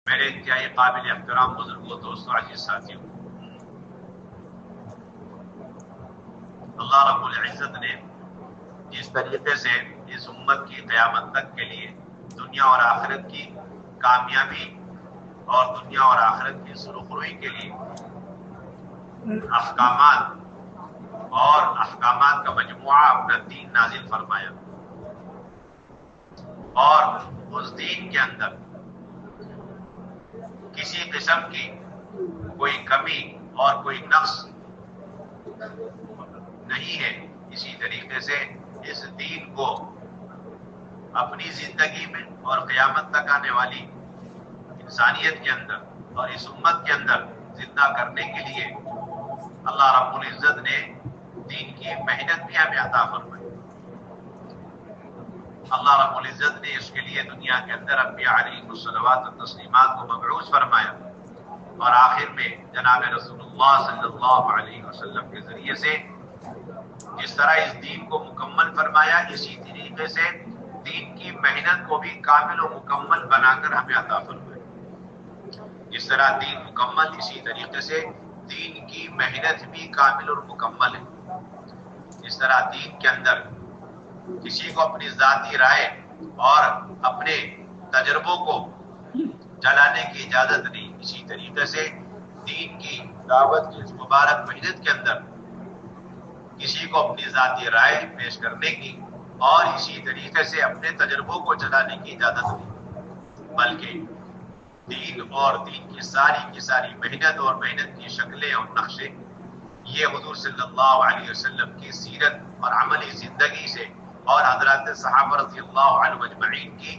میرے انتہائی قابل احترام بزرگوں، دوستوں، عزیز ساتھیوں، اللہ رب العزت نے جس طریقے سے اس امت کی قیامت تک کے لیے دنیا اور آخرت کی کامیابی اور دنیا اور آخرت کی سرخروئی کے لیے احکامات کا مجموعہ اپنا دین نازل فرمایا، اور اس دین کے اندر کسی قسم کی کوئی کمی اور کوئی نقص نہیں ہے، اسی طریقے سے اس دین کو اپنی زندگی میں اور قیامت تک آنے والی انسانیت کے اندر اور اس امت کے اندر زندہ کرنے کے لیے اللہ رب العزت نے دین کی محنت بھی ہمیں عطا فرمائی۔ اللہ رب العزت نے اس کے لیے دنیا کے اندر انبیاء علیہ الصلوات و تسلیمات کو مبعوث فرمایا، اور آخر میں جناب رسول اللہ صلی اللہ علیہ وسلم کے ذریعے سے جس طرح اس دین کو مکمل فرمایا، اسی طریقے سے دین کی محنت کو بھی کامل و مکمل بنا کر ہمیں عطا فرمایا۔ جس طرح دین مکمل، اسی طریقے سے دین کی محنت بھی کامل اور مکمل ہے۔ جس طرح دین کے اندر کسی کو اپنی ذاتی رائے اور اپنے تجربوں کو چلانے کی اجازت نہیں، اسی طریقے سے دین کی دعوت کی اس مبارک محنت کے اندر کسی کو اپنی ذاتی رائے پیش کرنے کی اور اسی طریقے سے اپنے تجربوں کو چلانے کی اجازت نہیں، بلکہ دین اور دین کی ساری محنت اور محنت کی شکلیں اور نقشے یہ حضور صلی اللہ علیہ وسلم کی سیرت اور عملی زندگی سے اور حضرات صحابہ رضی اللہ عنہم اجمعین کی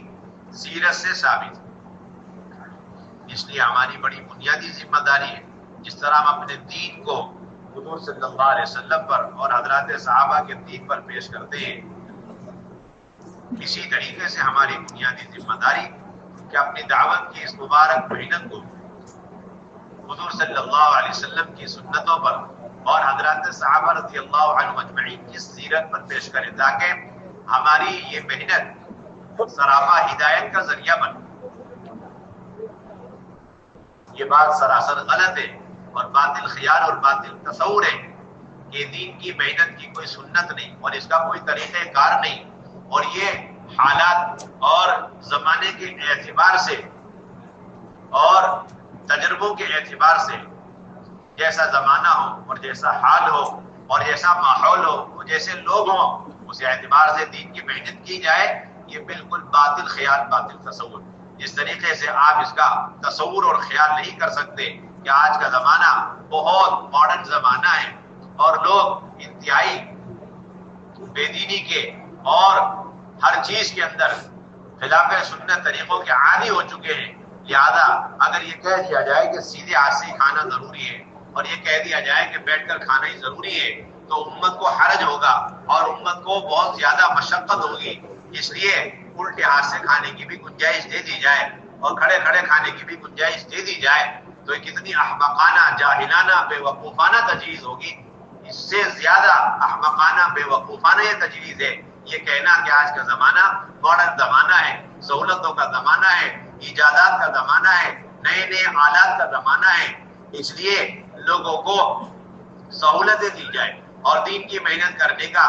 سیرت سے ثابت ہے۔ اس لیے ہماری بڑی بنیادی ذمہ داری ہے، جس طرح ہم اپنے دین کو حضور صلی اللہ علیہ وسلم پر اور حضرات صحابہ کے دین پر پیش کرتے ہیں، اسی طریقے سے ہماری بنیادی ذمہ داری کہ اپنی دعوت کی اس مبارک محنت کو حضور صلی اللہ علیہ وسلم کی سنتوں پر اور حضرات صحابہ رضی اللہ عنہم اجمعین کی سیرت پر پیش کریں، تاکہ ہماری یہ محنت سراپا ہدایت کا ذریعہ بنے۔ یہ بات سراسر غلط ہے اور باطل خیال اور باطل تصور ہے کہ دین کی محنت کی کوئی سنت نہیں اور اس کا کوئی طریقہ کار نہیں، اور یہ حالات اور زمانے کے اعتبار سے اور تجربوں کے اعتبار سے جیسا زمانہ ہو اور جیسا حال ہو اور جیسا ماحول ہو اور جیسے لوگ ہوں، اس اعتبار سے دین کی محنت کی جائے، یہ بالکل باطل خیال، باطل تصور۔ جس طریقے سے آپ اس کا تصور اور خیال نہیں کر سکتے کہ آج کا زمانہ بہت ماڈرن زمانہ ہے اور لوگ انتہائی بے دینی کے اور ہر چیز کے اندر خلاف سنت طریقوں کے عادی ہو چکے ہیں، لہذا اگر یہ کہہ دیا جائے کہ سیدھے ہاتھ سے کھانا ضروری ہے اور یہ کہہ دیا جائے کہ بیٹھ کر کھانا ہی ضروری ہے، تو امت کو حرج ہوگا اور امت کو بہت زیادہ مشقت ہوگی۔ اس لیے الٹے ہاتھ سے کھانے کی بھی گنجائش دے دی جائے اور کھڑے کھڑے کھانے کی بھی گنجائش دے دی جائے، تو یہ کتنی احمقانہ، جاہلانہ، بے وقوفانہ تجویز ہوگی۔ اس سے زیادہ احمقانہ، بے وقوفانہ یہ تجویز ہے یہ کہنا کہ آج کا زمانہ ماڈرن زمانہ ہے، سہولتوں کا زمانہ ہے، ایجادات کا زمانہ ہے، نئے نئے آلات کا زمانہ ہے، اس لیے لوگوں کو سہولتیں دی جائے اور دین کی محنت کرنے کا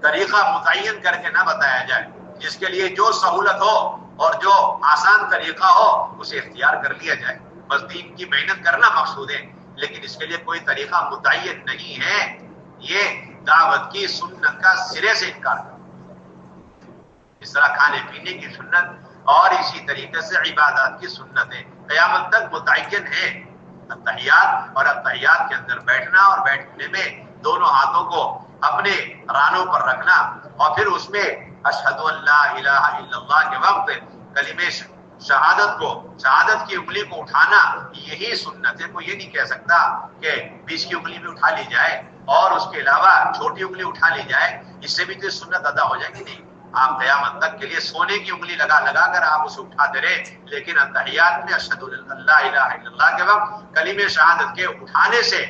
طریقہ متعین کر کے نہ بتایا جائے، جس کے لیے جو سہولت ہو اور جو آسان طریقہ ہو اسے اختیار کر لیا جائے۔ بس دین کی محنت کرنا مقصود ہے، لیکن اس کے لیے کوئی طریقہ متعین نہیں ہے۔ یہ دعوت کی سنت کا سرے سے انکار کرنا، اس طرح کھانے پینے کی سنت اور اسی طریقے سے عبادات کی سنت ہے، قیامت تک متعین ہے۔ اتحیات اور اتحیات کے اندر بیٹھنا اور بیٹھنے میں دونوں ہاتھوں کو اپنے رانوں پر رکھنا اور پھر اس میں اشہد ان لا الہ الا اللہ کے وقت کلمہ شہادت کی انگلی کو اٹھانا، یہی سنت ہے۔ کوئی یہ نہیں کہہ سکتا کہ 20 کی انگلی بھی اٹھا لی جائے اور اس کے علاوہ چھوٹی انگلی اٹھا لی جائے، اس سے بھی تو سنت ادا ہو جائے گی نہیں۔ آپ قیامت تک کے لیے سونے کی انگلی لگا کر آپ اسے اٹھاتے رہے، لیکن اتحیات میں اشہد ان لا الہ الا اللہ کے وقت کلمہ شہادت کے اٹھانے سے،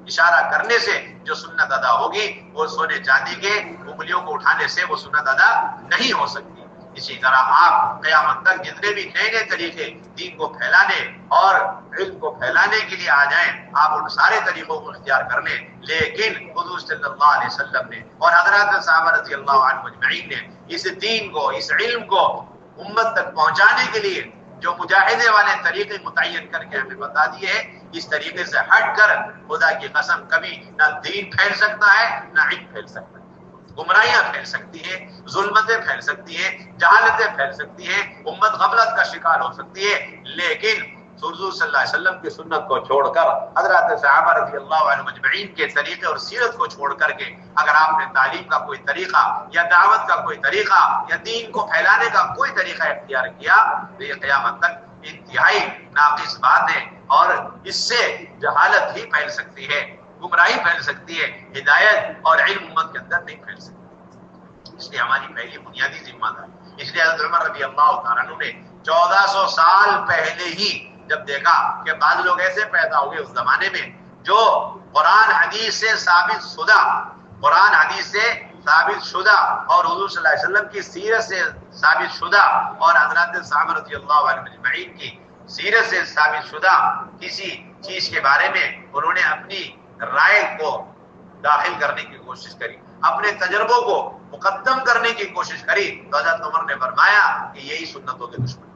اشارہ کرنے سے جو سنت ادا ہوگی، وہ سونے چاندی کے انگلیوں کو اٹھانے سے وہ سنت ادا نہیں ہو سکتی۔ اسی طرح آپ قیامت تک جتنے بھی نئے نئے طریقے دین کو پھیلانے اور علم کو پھیلانے کے لیے آ جائیں، آپ ان سارے طریقوں کو اختیار کر لیں، لیکن حضور صلی اللہ علیہ وسلم نے اور حضرات صحابہ رضی اللہ عنہم اجمعین نے اس دین کو، اس علم کو امت تک پہنچانے کے لیے جو مجاہدے والے طریقے متعین کر کے ہمیں بتا دیے ہیں، اس طریقے سے ہٹ کر خدا کی قسم کبھی نہ دین پھیل سکتا ہے نہ علم پھیل سکتا ہے۔ گمراہیاں پھیل سکتی ہیں، ظلمتیں پھیل سکتی ہیں، جہالتیں پھیل سکتی ہیں، امت غفلت کا شکار ہو سکتی ہے، لیکن حضور صلی اللہ علیہ وسلم کی سنت کو چھوڑ کر، حضرات صحابہ رضی اللہ عنہم اجمعین کے طریقے اور سیرت کو چھوڑ کر کے اگر آپ نے تعلیم کا کوئی طریقہ یا دعوت کا کوئی طریقہ یا دین کو پھیلانے کا کوئی طریقہ اختیار کیا تو یہ قیامت تک انتہائی ناقص بات ہے، اور اس سے جہالت ہی پھیل سکتی ہے، گمراہی پھیل سکتی ہے، ہدایت اور علم امت کے اندر نہیں پھیل سکتی۔ اس لیے ہماری پہلی بنیادی ذمہ داری، اس لیے حضرت عمر رضی اللہ تعالیٰ عنہ نے 1400 سال پہلے ہی جب دیکھا کہ بعض لوگ ایسے پیدا ہوئے اس زمانے میں جو قرآن حدیث سے ثابت شدہ، قرآن حدیث سے ثابت شدہ اور حضور صلی اللہ علیہ وسلم کی سیرت سے ثابت شدہ اور حضرات صحابہ رضی اللہ عنہم اجمعین کی سیرت سے ثابت شدہ کسی چیز کے بارے میں انہوں نے اپنی رائے کو داخل کرنے کی کوشش کری، اپنے تجربوں کو مقدم کرنے کی کوشش کری، تو حضرت عمر نے فرمایا کہ یہی سنتوں کے دشمن،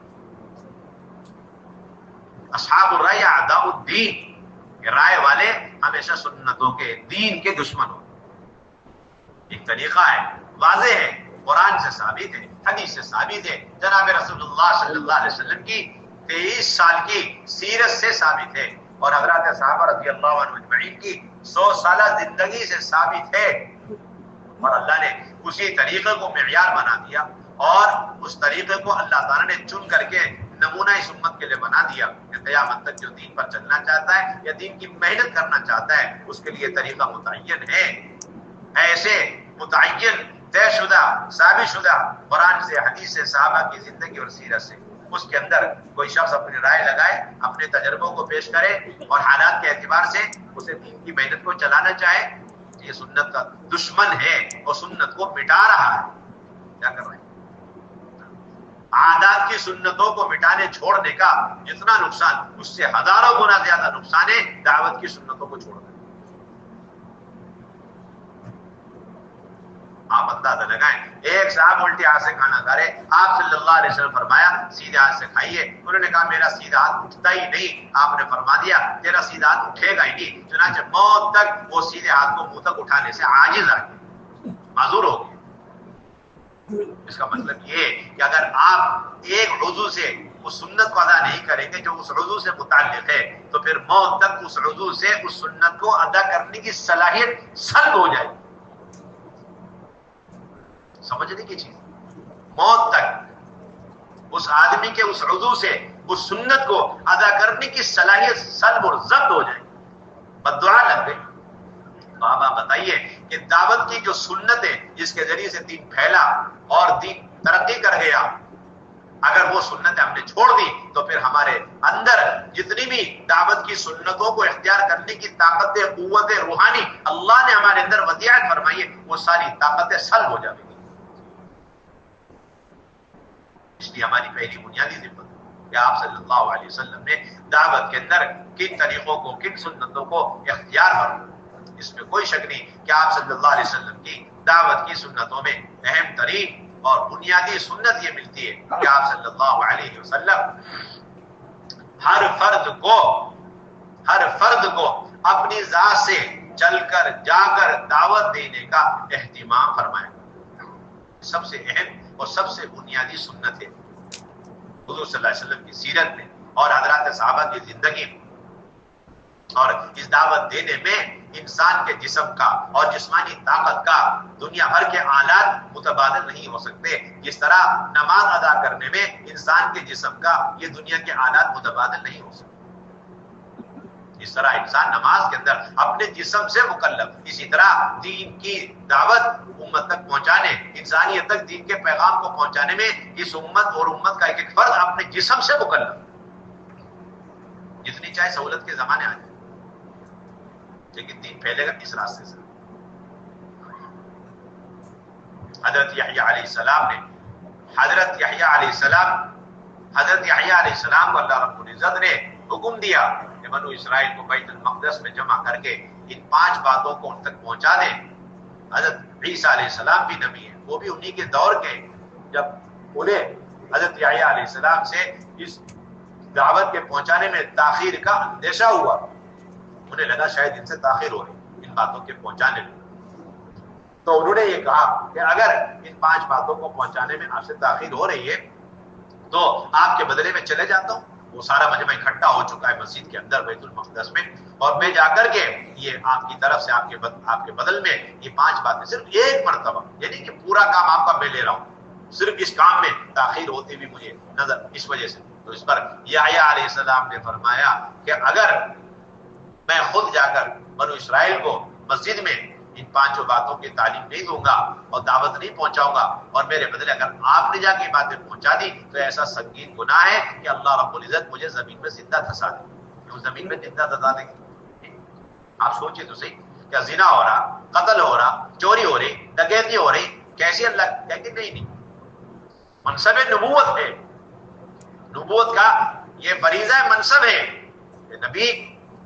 اصحاب الرائے اعداء الدین، کہ رائے والے ہمیشہ سنتوں کے دین کے دشمن ہو۔ ایک طریقہ ہے، واضح ہے، قرآن سے ثابت ہے، حدیث سے ثابت ہے، جناب رسول اللہ صلی اللہ علیہ وسلم کی 23 سال کی سیرت سے ثابت ہے، اور حضرات صحابہ رضی اللہ عنہم اجمعین کی 100 سالہ زندگی سے ثابت ہے، اور اللہ نے اسی طریقے کو معیار بنا دیا، اور اس طریقے کو اللہ تعالیٰ نے چن کر کے نمونہ اس امت کے لیے بنا دیا کہ قیامت تک جو دین پر چلنا چاہتا ہے یا دین کی محنت کرنا چاہتا ہے اس کے لیے طریقہ متعین ہے، ایسے متعین طے شدہ ثابت شدہ قرآن سے، حدیث سے، صحابہ کی زندگی اور سیرت سے۔ اس کے اندر کوئی شخص اپنی رائے لگائے، اپنے تجربوں کو پیش کرے اور حالات کے اعتبار سے اسے دین کی محنت کو چلانا چاہے، یہ سنت کا دشمن ہے اور سنت کو مٹا رہا ہے۔ کیا کر رہے ہیں؟ عادات کی سنتوں کو مٹانے چھوڑنے کا جتنا نقصان، اس سے ہزاروں گنا زیادہ نقصان ہے دعوت کی سنتوں کو چھوڑنا۔ آپ اندازہ لگائیں، ایک صاحب الٹے ہاتھ سے کھانا کھا رہے، آپ صلی اللہ علیہ وسلم فرمایا سیدھے ہاتھ سے کھائیے، انہوں نے کہا میرا سیدھا ہاتھ اٹھتا ہی نہیں، آپ نے فرما دیا تیرا سیدھا ہاتھ اٹھے گا ہی نہیں، چنانچہ موت تک وہ سیدھے ہاتھ کو منہ تک اٹھانے سے عاجز آ گئے، معذور ہو گئے۔ اس کا مطلب یہ ہے کہ اگر آپ ایک عضو سے اس سنت کو ادا نہیں کریں گے جو اس عضو سے متعلق ہے، تو پھر موت تک اس عضو سے اس سنت کو ادا کرنے کی صلاحیت سلب ہو جائے گی۔ سمجھنے کی چیز، موت تک اس آدمی کے اس عضو سے اس سنت کو ادا کرنے کی صلاحیت سلب اور ضبط ہو جائے گی، بددعا لگ گئی۔ تو اب آپ بتائیے کہ دعوت کی جو سنت ہے جس کے ذریعے سے دین پھیلا اور دین ترقی کر گیا، اگر وہ سنتیں ہم نے چھوڑ دی تو پھر ہمارے اندر جتنی بھی دعوت کی سنتوں کو اختیار کرنے کی طاقت، قوت روحانی اللہ نے ہمارے اندر ودیعت فرمائی ہے، وہ ساری طاقتیں سلب ہو جائیں گی۔ اس لیے ہماری پہلی بنیادی ذمہ ہے کہ آپ صلی اللہ علیہ وسلم نے دعوت کے اندر کن طریقوں کو، کن سنتوں کو اختیار فرمایا۔ اس میں کوئی شک نہیں کہ آپ صلی اللہ علیہ وسلم کی دعوت کی سنتوں میں اہم ترین اور بنیادی سنت یہ ملتی ہے کہ آپ صلی اللہ علیہ وسلم ہر فرد کو اپنی ذات سے چل کر جا کر دعوت دینے کا اہتمام فرمائے، سب سے اہم اور سب سے بنیادی سنت ہے حضور صلی اللہ علیہ وسلم کی سیرت میں اور حضرات صحابہ کی زندگی میں۔ اور اس دعوت دینے میں انسان کے جسم کا اور جسمانی طاقت کا دنیا بھر کے آلات متبادل نہیں ہو سکتے، جس طرح نماز ادا کرنے میں انسان کے جسم کا یہ دنیا کے آلات متبادل نہیں ہو سکتے۔ جس طرح انسان نماز کے اندر اپنے جسم سے مکلف، اسی طرح دین کی دعوت امت تک پہنچانے، انسانیت تک دین کے پیغام کو پہنچانے میں اس امت اور امت کا ایک ایک فرد اپنے جسم سے مکلف، جتنی چاہے سہولت کے زمانے آ جائے، لیکن دین پھیلے گا کس راستے سے؟ حضرت یحییٰ علیہ السلام نے حضرت یحییٰ علیہ السلام کو اللہ رب العزت نے حکم دیا کہ بنو اسرائیل کو بیت المقدس میں جمع کر کے ان 5 باتوں کو ان تک پہنچا دیں۔ حضرت عیسیٰ علیہ السلام بھی نبی ہیں، وہ بھی انہی کے دور کے، جب انہیں حضرت یحییٰ علیہ السلام سے اس دعوت کے پہنچانے میں تاخیر کا اندیشہ ہوا، انہیں لگا شاید ان سے تاخیر ہو رہی ان باتوں کے پہنچانے میں، تو انہوں نے یہ کہا کہ اگر ان 5 باتوں کو پہنچانے میں آپ سے تاخیر ہو رہی ہے تو آپ کے بدلے میں چلے جاتا ہوں۔ وہ سارا مجمع اکٹھا ہو چکا ہے مسجد کے اندر بیت المقدس میں، اور میں جا کر کے یہ آپ کی طرف سے آپ کے بدل میں یہ 5 باتیں صرف ایک مرتبہ، یعنی کہ پورا کام آپ کا میں لے رہا ہوں، صرف اس کام میں تاخیر ہوتی بھی مجھے نظر اس وجہ سے۔ تو اس پر یحییٰ علیہ السلام نے فرمایا کہ اگر میں خود جا کر بنو اسرائیل کو مسجد میں ان 5 باتوں کی تعلیم نہیں دوں گا اور دعوت نہیں پہنچاؤں گا، اور میرے بدلے اگر آپ نے جا کے باتیں پہنچا دی تو ایسا سنگین گناہ ہے کہ اللہ رب العزت مجھے زمین میں زندہ دھسا دے۔ کیوں زمین میں زندہ دھسا دے گی؟ آپ سوچیں تو صحیح، کیا زنا ہو رہا، قتل ہو رہا، چوری ہو رہی، ڈکیتی ہو رہی، کیسی اللہ کہتے نہیں، منصب نبوت ہے، نبوت کا یہ فریضہ منصب ہے کہ نبی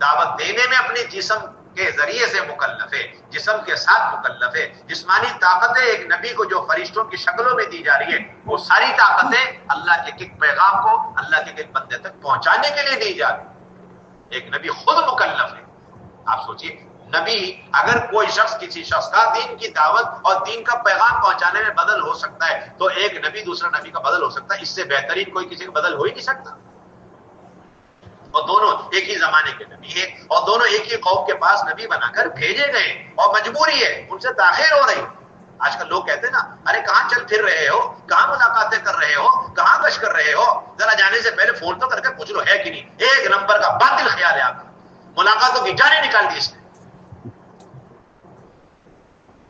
دعوت دینے میں اپنے جسم کے ذریعے سے مکلف ہے، جسم کے ساتھ مکلف ہے۔ جسمانی طاقتیں ایک نبی کو جو فرشتوں کی شکلوں میں دی جا رہی ہے، وہ ساری طاقتیں اللہ کے ایک پیغام کو اللہ کے ایک بندے تک پہنچانے کے لیے دی جا رہی ہے۔ ایک نبی خود مکلف ہے۔ آپ سوچئے، نبی اگر کوئی شخص کسی شخص کا دین کی دعوت اور دین کا پیغام پہنچانے میں بدل ہو سکتا ہے تو ایک نبی دوسرا نبی کا بدل ہو سکتا ہے، اس سے بہترین کوئی کسی کا بدل ہو ہی نہیں سکتا۔ اور دونوں ایک ہی زمانے کے نبی ہیں، اور دونوں ایک ہی قوم کے پاس نبی بنا کر بھیجے گئے، اور مجبوری ہے، ان سے تاخیر ہو رہی۔ آج کل لوگ کہتے ہیں نا، ارے کہاں چل پھر رہے ہو، کہاں ملاقاتیں کر رہے ہو، کہاں گشت کر رہے ہو، ذرا جانے سے پہلے فون تو کر کے پوچھ لو ہے کہ نہیں۔ ایک نمبر کا باطل خیال ہے آپ کا، ملاقاتوں کی جانیں نکال دی اس نے،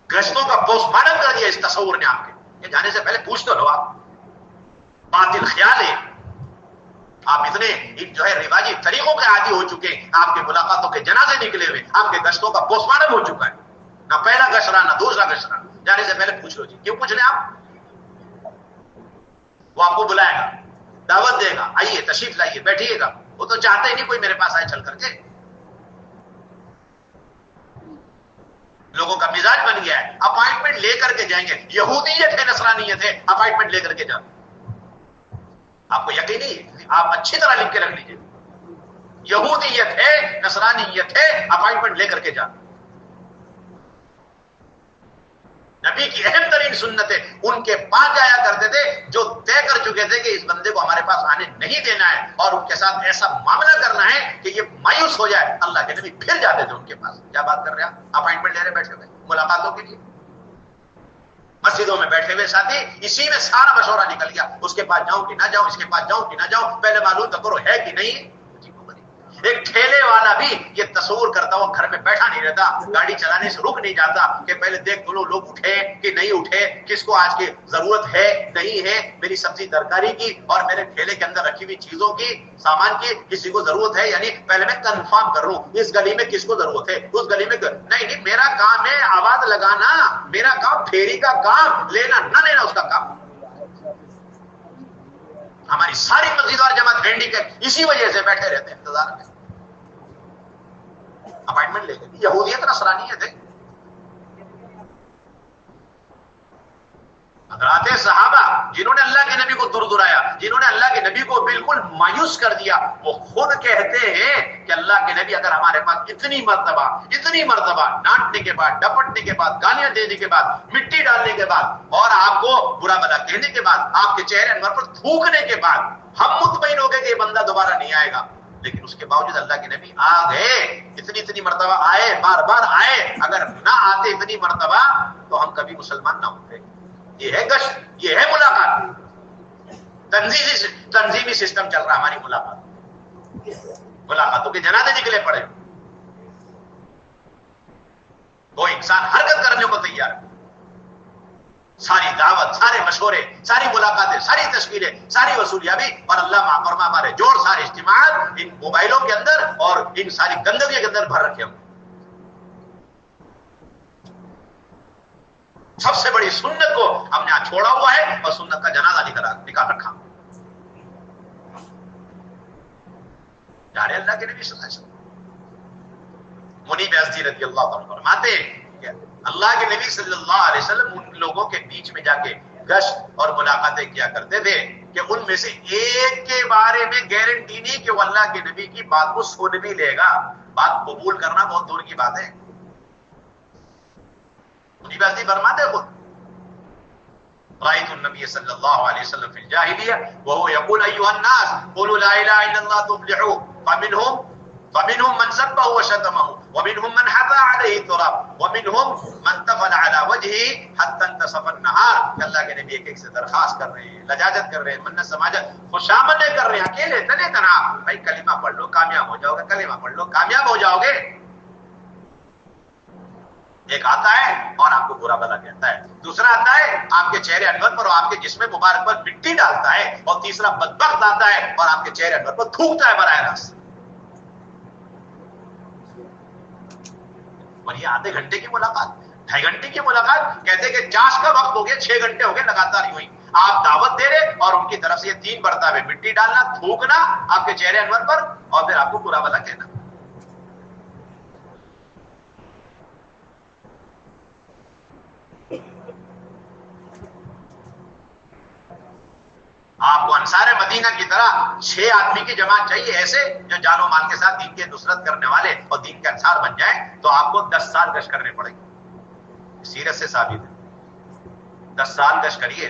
گشتوں کا پوسٹ مارٹم کر دیا اس تصور نے آپ کے۔ یہ جانے سے پہلے پوچھ تو لو، آپ باطل خیال ہے۔ آپ اتنے جو ہے رواجی طریقوں کے عادی ہو چکے ہیں، آپ کے ملاقاتوں کے جنازے نکلے ہوئے، آپ کے گشتوں کا پوسٹ مارٹم ہو چکا ہے، نہ پہلا گشت رہا نہ دوسرا گشت رہا۔ جانے سے پہلے پوچھ لو جی، کیوں پوچھ لیں آپ؟ وہ آپ کو بلائے گا، دعوت دے گا، آئیے تشریف لائیے بیٹھیے گا، وہ تو چاہتے ہی نہیں کوئی میرے پاس آئے چل کر کے۔ لوگوں کا مزاج بن گیا ہے، اپائنٹمنٹ لے کر کے جائیں گے، یہودیت ہے نصرانیت ہے، اپائنٹمنٹ لے کر کے جاؤ۔ آپ کو یقین نہیں، آپ اچھی طرح لکھ کے رکھ لیجیے، یہودیت ہے نصرانیت ہے، اپائنٹمنٹ لے کر کے جاؤ۔ نبی کی اہم ترین سنتیں ان کے پاس جایا کرتے تھے جو طے کر چکے تھے کہ اس بندے کو ہمارے پاس آنے نہیں دینا ہے، اور ان کے ساتھ ایسا معاملہ کرنا ہے کہ یہ مایوس ہو جائے۔ اللہ کے نبی پھر جاتے تھے ان کے پاس۔ کیا بات کر رہے ہیں آپ؟ اپائنٹمنٹ لے رہے بیٹھے ہوئے ملاقاتوں کے لیے، مسجدوں میں بیٹھے ہوئے ساتھی، اسی میں سارا مشورہ نکل گیا، اس کے پاس جاؤں کہ نہ جاؤں، اس کے پاس جاؤں کہ نہ جاؤں، پہلے معلوم تو کرو ہے کہ نہیں۔ ایک ٹھیلے والا بھی یہ تصور کرتا ہوا گھر میں بیٹھا نہیں رہتا، گاڑی چلانے سے رک نہیں جاتا کہ پہلے دیکھ دونوں لوگ اٹھے کہ نہیں اٹھے، کس کو آج کی ضرورت ہے نہیں ہے، میری سبزی ترکاری کی اور میرے ٹھیلے کے اندر رکھی ہوئی چیزوں کی، سامان کی کسی کو ضرورت ہے یعنی پہلے میں کنفرم کر لوں اس گلی میں کس کو ضرورت ہے، اس گلی میں نہیں، میرا کام ہے آواز لگانا، میرا کام پھیری کا کام، لینا نہ لینا اس کا کام۔ ہماری ساری مسجد اور جماعت ہینڈی کے اسی وجہ سے بیٹھے رہتے ہیں انتظار میں، اپائنٹمنٹ لے کے۔ یہودیت نصرانیت ہے۔ حضرات صحابہ جنہوں نے اللہ کے نبی کو دردرایا، جنہوں نے اللہ کے نبی کو بالکل مایوس کر دیا، وہ خود کہتے ہیں کہ اللہ کے نبی اگر ہمارے پاس اتنی مرتبہ ڈانٹنے کے بعد، ڈپٹنے کے بعد، گالیاں دینے کے بعد، مٹی ڈالنے کے بعد اور آپ کو برا بھلا کہنے کے بعد، آپ کے چہرے انور پر تھوکنے کے بعد ہم مطمئن ہو گئے کہ یہ بندہ دوبارہ نہیں آئے گا، لیکن اس کے باوجود اللہ کے نبی آ گئے، اتنی مرتبہ آئے، بار بار آئے۔ اگر نہ آتے اتنی مرتبہ تو ہم کبھی مسلمان نہ ہوتے۔ یہ ہے گشت، یہ ہے ملاقات، تنظیمی سسٹم چل رہا ہماری ملاقاتوں کے جنازے نکلے پڑے، وہ انسان حرکت کرنے کو تیار ہے، ساری دعوت، سارے مشورے، ساری ملاقاتیں، ساری تصویریں، ساری وصولیابی، اور اللہ معافرما ہمارے جوڑ سارے اجتماعات ان موبائلوں کے اندر اور ان ساری گندگی کے اندر بھر رکھے ہوں۔ سب سے بڑی سنت کو ہم نے چھوڑا ہوا ہے اور سنت کا جنازہ نکال رکھا. اللہ کے نبی صلی اللہ علیہ وسلم منیب ازدی رضی اللہ عنہ فرماتے ہیں کہ اللہ کے نبی صلی اللہ علیہ وسلم ان لوگوں کے بیچ میں جا کے گشت اور ملاقاتیں کیا کرتے تھے کہ ان میں سے ایک کے بارے میں گارنٹی نہیں کہ وہ اللہ کے نبی کی بات کو سن بھی لے گا. بات قبول کرنا بہت دور کی بات ہے. منیب ازدی فرماتے ہیں خود رأيت النبي صلى الله عليه وسلم في الجاهلية وهو يقول أيها الناس قولوا لا إله إلا الله تفلحوا فمنهم من سبه وشتمه ومنهم من حثى عليه التراب ومنهم من تفل على وجهه حتى انتصف النهار. اللہ کے نبی ایک سے درخواست کر رہے ہیں, لجاجت کر رہے ہیں, منت سماجت خوشامدیں کر رہے ہیں, اکیلے تنے تنا بھائی کلمہ پڑھ لو کامیاب ہو جاؤ گے, کلمہ پڑھ لو کامیاب ہو جاؤ گے. ایک آتا ہے اور آپ کو برا بھلا کہتا ہے, دوسرا آتا ہے آپ کے چہرے انور پر اور آپ کے جسم مبارک پر مٹی ڈالتا ہے, اور تیسرا بدبخت آتا ہے اور آپ کے چہرے انور پر تھوکتا ہے براہ راست. اور یہ آدھے گھنٹے کی ملاقات, 2.5 گھنٹے کی ملاقات, کہتے کہ چاش کا وقت ہو گیا, 6 گھنٹے ہو گئے لگاتار ہی ہوئی. آپ دعوت دے رہے اور ان کی طرف سے یہ 3 برتاوے, مٹی ڈالنا, تھوکنا آپ کے چہرے انور پر, اور پھر آپ کو برا بھلا کہنا. آپ کو انصار مدینہ کی طرح 6 آدمی کی جماعت چاہیے, ایسے جو جان و مال کے ساتھ دین کے نصرت کرنے والے اور دین کے انصار بن جائیں, تو آپ کو 10 سال گشت کرنے پڑیں گے. سیرت سے ثابت ہے. 10 سال گشت کریے,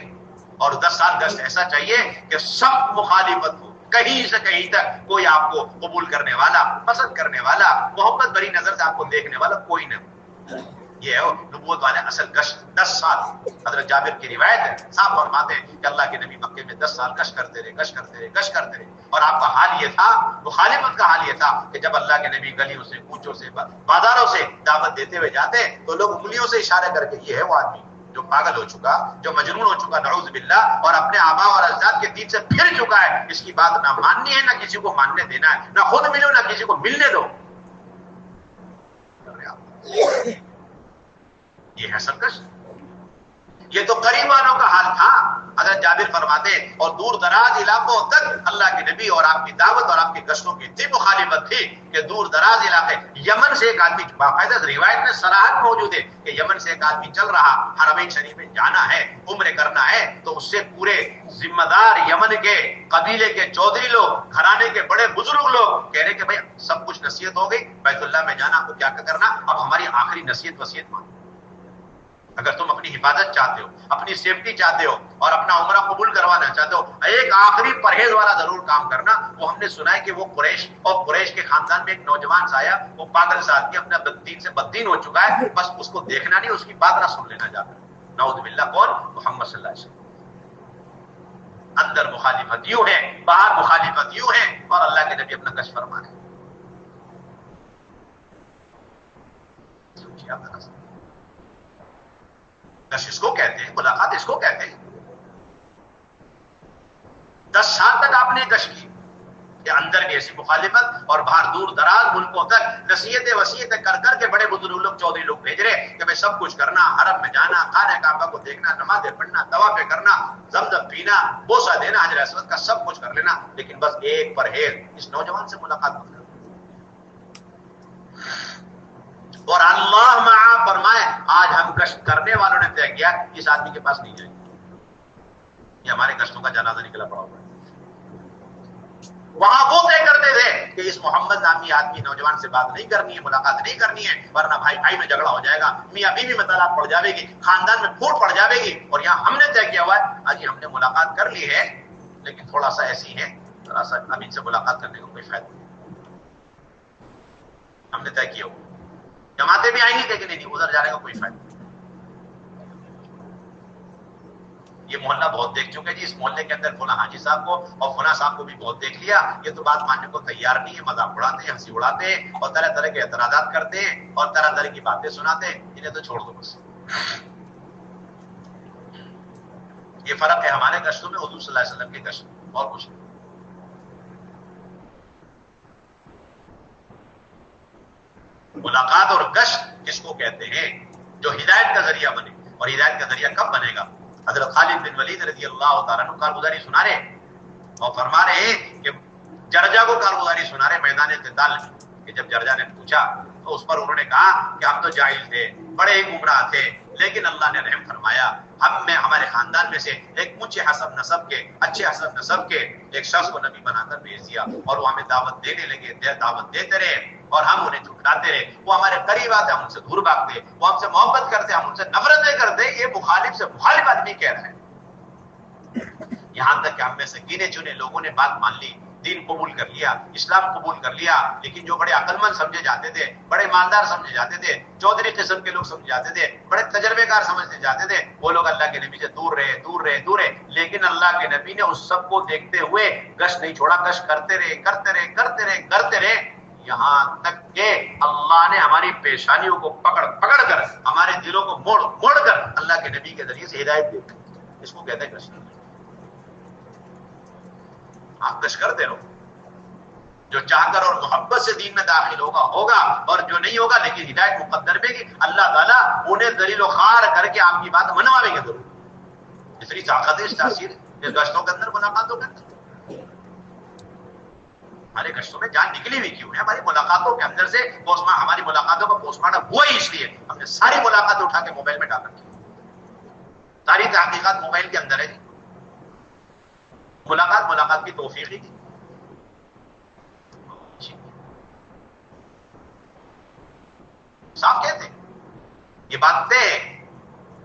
اور 10 سال گشت ایسا چاہیے کہ سب مخالفت ہو, کہیں سے کہیں تک کوئی آپ کو قبول کرنے والا, پسند کرنے والا, محبت بری نظر سے آپ کو دیکھنے والا کوئی نہ ہو. یہ ہے نبوت والے اصل گشت. 10 سال حضرت جابر کی روایت ہے, صاحب فرماتے ہیں کہ اللہ کے نبی مکے میں 10 سال گشت کرتے رہے. اور آپ کا حال یہ تھا, مخالفت کا حال یہ تھا کہ جب اللہ کے نبی گلیوں سے, کوچوں سے, بازاروں سے دعوت دیتے ہوئے جاتے تو لوگ انگلیوں سے اشارے کر کے, یہ ہے وہ آدمی جو پاگل ہو چکا, جو مجنون ہو چکا نعوذ باللہ, اور اپنے آبا اور اجداد کے دین سے پھر چکا ہے. اس کی بات نہ ماننی ہے, نہ کسی کو ماننے دینا ہے, نہ خود ملو نہ کسی کو ملنے دو. یہ ہے سرکش. یہ تو قریب والوں کا حال تھا. حضرت جابر فرماتے اور دور دراز علاقوں تک اللہ کے نبی اور آپ کی دعوت اور آپ کی گشتوں کی اتنی مخالفت تھی کہ دور دراز علاقے, یمن سے ایک آدمی, باقاعدہ روایت میں صراحت موجود ہے کہ یمن سے ایک آدمی چل رہا, حرمین شریف میں جانا ہے, عمرے کرنا ہے, تو اس سے پورے ذمہ دار یمن کے قبیلے کے چودھری لوگ, گھرانے کے بڑے بزرگ لوگ کہہ رہے کہ بھائی سب کچھ نصیحت ہو گئی, بیت اللہ میں جانا, آپ کو کیا کرنا, اب ہماری آخری نصیحت وصیت مانو. اگر تم اپنی حفاظت چاہتے ہو, اپنی سیفٹی چاہتے ہو, اور اپنا عمرہ قبول کروانا چاہتے ہو, ایک آخری پرہیز والا ضرور کام کرنا. وہ ہم نے سنا ہے کہ وہ قریش کے خاندان میں ایک نوجوان سا آیا, وہ پاگل سا آدمی اپنا دین سے بددین ہو چکا ہے, بس اس کو دیکھنا نہیں, اس کی بات نہ سن لینا جاتا. نعوذ باللہ. کون؟ محمد صلی اللہ علیہ وسلم. اندر مخالفت یوں ہے, باہر مخالفت یوں ہے, اور اللہ کے نبی اپنا کشف فرما رہے. سوچیے آپ ذرا. گشت اس کو کہتے ہیں, ملاقات اس کو کہتے ہیں. 10 سال تک آپ نے گشت کی, کہ اندر بھی ایسی مخالفت اور باہر دور دراز ملکوں تک نصیحتیں وصیتیں کر کر کے بڑے بزرگ لوگ, چودھری لوگ بھیج رہے کہ میں سب کچھ کرنا, حرم میں جانا, خانہ کعبہ کو دیکھنا, نمازیں پڑھنا, طواف کرنا, زمزم پینا, بوسہ دینا, حجر اسود کا سب کچھ کر لینا, لیکن بس ایک پرہیز, اس نوجوان سے ملاقات مت کرنا. اور اللہ معاف فرمائے, آج ہم گشت کرنے والوں نے طے کیا اس آدمی کے پاس نہیں جائیں گے. یہ ہمارے گشتوں کا جنازہ نکلا پڑا ہوا ہے. وہاں وہ طے کرتے تھے کہ اس محمد نامی آدمی نوجوان سے بات نہیں کرنی ہے, ملاقات نہیں کرنی ہے, ورنہ بھائی بھائی میں جھگڑا ہو جائے گا, میاں بیوی میں طلاق پڑ جاوے گی, خاندان میں پھوٹ پڑ جاوے گی. اور یہاں ہم نے طے کیا ہوا ہے, آج ہم نے ملاقات کر لی ہے, لیکن تھوڑا سا ایسی ہے, ذرا سا اب ان سے ملاقات کرنے کا کوئی فائدہ نہیں. ہم نے طے کیا ہوا, جماعتیں بھی آئیں گی لیکن نہیں, ادھر جانے کا کوئی فائدہ نہیں. یہ محلہ بہت دیکھ چکے جی, اس محلے کے اندر فلاں حاجی صاحب کو اور فلاں صاحب کو بھی بہت دیکھ لیا, یہ تو بات ماننے کو تیار نہیں ہے, مذاق اڑاتے ہیں, ہنسی اڑاتے ہیں, اور طرح طرح کے اعتراضات کرتے ہیں, اور طرح طرح کی باتیں سناتے ہیں, انہیں تو چھوڑ دو بس. یہ فرق ہے ہمارے گشتوں میں حضور صلی اللہ علیہ وسلم کے گشت, اور کچھ نہیں. ملاقات اور گشت کس کو کہتے ہیں؟ جو ہدایت کا ذریعہ بنے, اور ہدایت کا ذریعہ کب بنے گا؟ حضرت خالد بن ولید رضی اللہ تعالیٰ عنہ کارگزاری سنا رہے اور فرما رہے کہ جرجا کو کارگزاری سنا رہے میدان قتال میں، کہ جب جرجا نے پوچھا تو اس پر انہوں نے کہا کہ ہم تو جاہل تھے، بڑے ہی گمراہ تھے، لیکن اللہ نے رحم فرمایا، ہم میں ہمارے خاندان میں سے ایک اونچے حسب نسب کے، اچھے حسب نسب کے ایک شخص کو نبی بنا کر بھیج دیا، اور وہ ہمیں دعوت دینے لگے، دعوت دیتے رہے اور ہم انہیں جھٹلاتے رہے، وہ ہمارے قریب آتے، ہم ان سے دور بھاگتے، وہ ہم سے محبت کرتے، ہم ان سے نفرتیں کرتے۔ یہ مخالف سے مخالف آدمی کہہ رہا ہے، یہاں تک کہ ہم میں سے گنے چنے لوگوں نے بات مان لی، دین قبول کر لیا، اسلام قبول کر لیا، لیکن جو بڑے عقل مند سمجھے جاتے تھے، بڑے مالدار سمجھے جاتے تھے، چودھری قسم کے لوگ سمجھے جاتے تھے، بڑے تجربے کار سمجھے جاتے تھے، وہ لوگ اللہ کے نبی سے دور رہے، لیکن اللہ کے نبی نے اس سب کو دیکھتے ہوئے گشت نہیں چھوڑا، گشت کرتے رہے، یہاں تک کہ اللہ نے ہماری پیشانیوں کو پکڑ کر، ہمارے دلوں کو موڑ کر اللہ کے نبی کے ذریعے سے ہدایت دی۔ اس کو کہتے ہیں گشت۔ آپ گشت کرتے رہو، جو چاہ کر اور محبت سے دین میں داخل ہوگا اور جو نہیں ہوگا، لیکن ہدایت مقدر میں کہ اللہ تعالیٰ انہیں ذلیل و خوار کر کے آپ کی بات منواویں گے ضرور۔ اتنی طاقت ہے اس تاثیر اس گشتوں کے اندر، ملاقاتوں کے اندر۔ ہمارے گشتوں میں جان نکلی ہوئی کیوں ہے؟ ہماری ملاقاتوں کے اندر سے ہماری ملاقاتوں کا پوسٹ مارٹم ہوا ہی اس لیے ہم نے ساری ملاقاتیں اٹھا کے موبائل میں ڈال رکھی، ساری تحقیقات موبائل کے اندر ہے جی۔ ملاقات کی توفیق ہی تھی۔ صاحب کہتے ہیں یہ بات طے ہے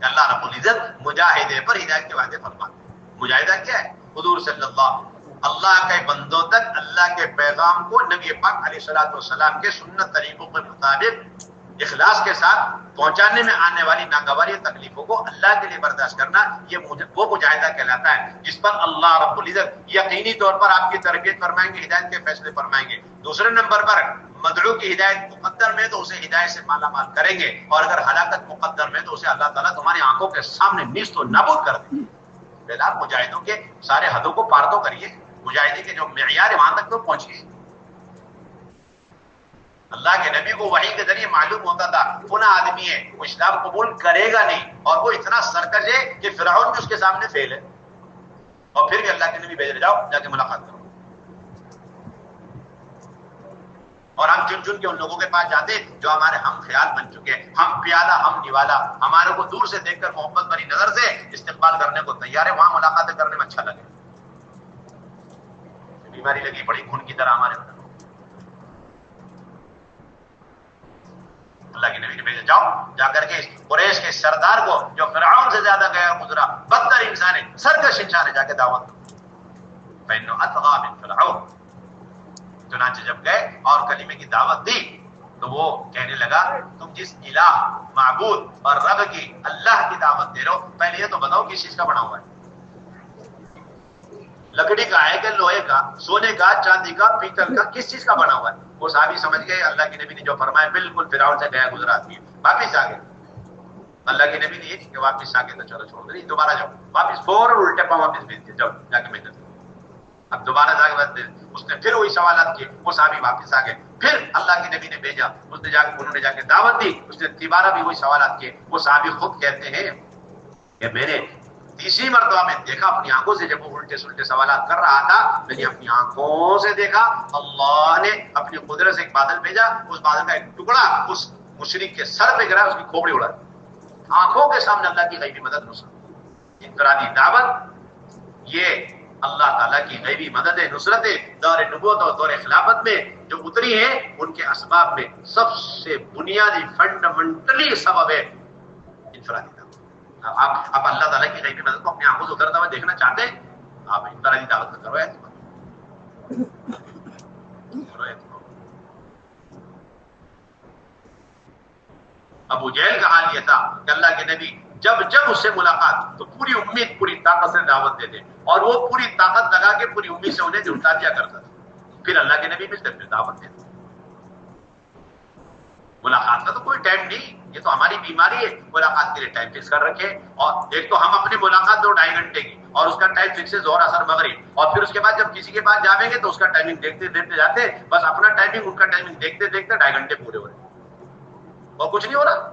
کہ اللہ رب العزت مجاہدے پر ہدایت کے وعدے فرماتے ہیں۔ مجاہدہ کیا ہے؟ حضور صلی اللہ کے بندوں تک اللہ کے پیغام کو نبی پاک علیہ الصلوۃ والسلام کے سنت طریقوں کے مطابق اخلاص کے ساتھ پہنچانے میں آنے والی ناگواری تکلیفوں کو اللہ کے لیے برداشت کرنا، یہ وہ مجاہدہ کہلاتا ہے جس پر اللہ رب العزت یقینی طور پر آپ کی تربیت فرمائیں گے، ہدایت کے فیصلے فرمائیں گے۔ دوسرے نمبر پر مدعو کی ہدایت مقدر میں تو اسے ہدایت سے مالا مال کریں گے، اور اگر ہلاکت مقدر میں تو اسے اللہ تعالیٰ تمہاری آنکھوں کے سامنے نیست و نابود کر دیں گے۔ پہلا مجاہدوں کے سارے حدوں کو پار تو کریے، مجاہدے کے جو معیار ہے وہاں تک تو پہنچیے۔ اللہ کے نبی کو وحی کے ذریعے معلوم ہوتا تھا پناہ آدمی ہے، وہ اسلام قبول کرے گا نہیں، اور وہ اتنا سرکش ہے کہ فرعون بھی اس کے سامنے فیل ہے، اور پھر بھی اللہ کے نبی بھیج رہے جاؤ جا کے ملاقات کرو۔ اور ہم چن کے ان لوگوں کے پاس جاتے جو ہمارے ہم خیال بن چکے، ہم پیادہ ہم نوالا، ہمارے کو دور سے دیکھ کر محبت بھری نظر سے استقبال کرنے کو تیار ہے، وہاں ملاقاتیں کرنے میں اچھا لگے۔ بیماری لگی بڑی خون کی طرح ہمارے اندر، اللہ کے نبی نے بھیجا جاؤ جا کر کے قریش کے سردار کو جو فرعون سے زیادہ گیا گزرا بدتر انسان ہے، سرکش انسان ہے، جا کے دعوت دو۔ فإنه أطغى من فرعون۔ چنانچہ جب گئے اور کلمے کی دعوت دی تو وہ کہنے لگا تم جس الہ معبود اور رب کی اللہ کی دعوت دے رہے ہو، پہلے یہ تو بتاؤ کس چیز کا بنا ہوا ہے؟ لکڑی کا ہے کہ لوہے کا، سونے کا، چاندی کا، پیتل کا، کس چیز کا بنا ہوا ہے؟ وہ صحابی سمجھ گئے اللہ کے نبی نے جو فرمایا بالکل فرعون سے گیا گزرا آدمی ہے، واپس آ گئے۔ اللہ کے نبی نے یہ کہ واپس آ کے تو چلو چھوڑ دیں، دوبارہ جاؤ، واپس فوراً الٹے پاؤں واپس بھیج دیا، جاؤ جا کے محنت۔ اب دوبارہ جا کے اس نے پھر وہی سوالات کیے، وہ صحابی واپس آ گئے، پھر اللہ کے نبی نے بھیجا، اس نے انہوں نے جا کے دعوت دی، اس نے دوبارہ بھی وہی سوالات کیے۔ وہ صحابی خود کہتے ہیں کہ میں نے تیسری مرتبہ میں دیکھا اپنی آنکھوں سے، جب وہ الٹے سلٹے سوالات کر رہا تھا، میں نے اپنی آنکھوں سے دیکھا اللہ نے اپنی قدرت سے ایک بادل بھیجا، اس بادل کا ایک ٹکڑا اس مشرک کے سر پہ گرا، اس کی کھوپڑی اڑا دی۔ آنکھوں کے سامنے اللہ کی غیبی مدد نصرت، انفرادی دعوت، یہ اللہ تعالیٰ کی غیبی مدد ہے، نصرت ہے، دور نبوت اور دور خلافت میں جو اتری ہے ان کے اسباب میں سب سے بنیادی فنڈامنٹلی سبب ہے انفرادی دعوت۔ آپ اللہ تعالیٰ کی غیبی مدد کو اپنی آنکھوں سے اترتا ہوا دیکھنا چاہتے ہیں، آپ انفرادی دعوت کا کرو اعتماد۔ ابو جہل کا حال یہ تھا کہ اللہ کے نبی جب اس سے ملاقات تو پوری امید پوری طاقت سے دعوت دیتے، اور وہ پوری طاقت لگا کے پوری امید سے انہیں جھٹلا دیا کرتا تھا، پھر اللہ کے نبی ملتے پھر دعوت دیتے۔ ملاقات کا تو کوئی ٹائم نہیں، یہ تو ہماری بیماری ہے، ملاقات کے لیے ٹائم فکس کر رکھے، اور ایک تو ہم اپنی ملاقات 2-2.5 گھنٹے کی، اور اس کا ٹائم فکس ہے ظہر اثر مغرب، اور پھر اس کے بعد جب کسی کے پاس جاویں گے تو اس کا ٹائمنگ دیکھتے دیکھتے جاتے، بس اپنا ٹائمنگ ان کا ٹائمنگ دیکھتے دیکھتے 2.5 گھنٹے پورے ہو رہے، اور کچھ نہیں ہو رہا۔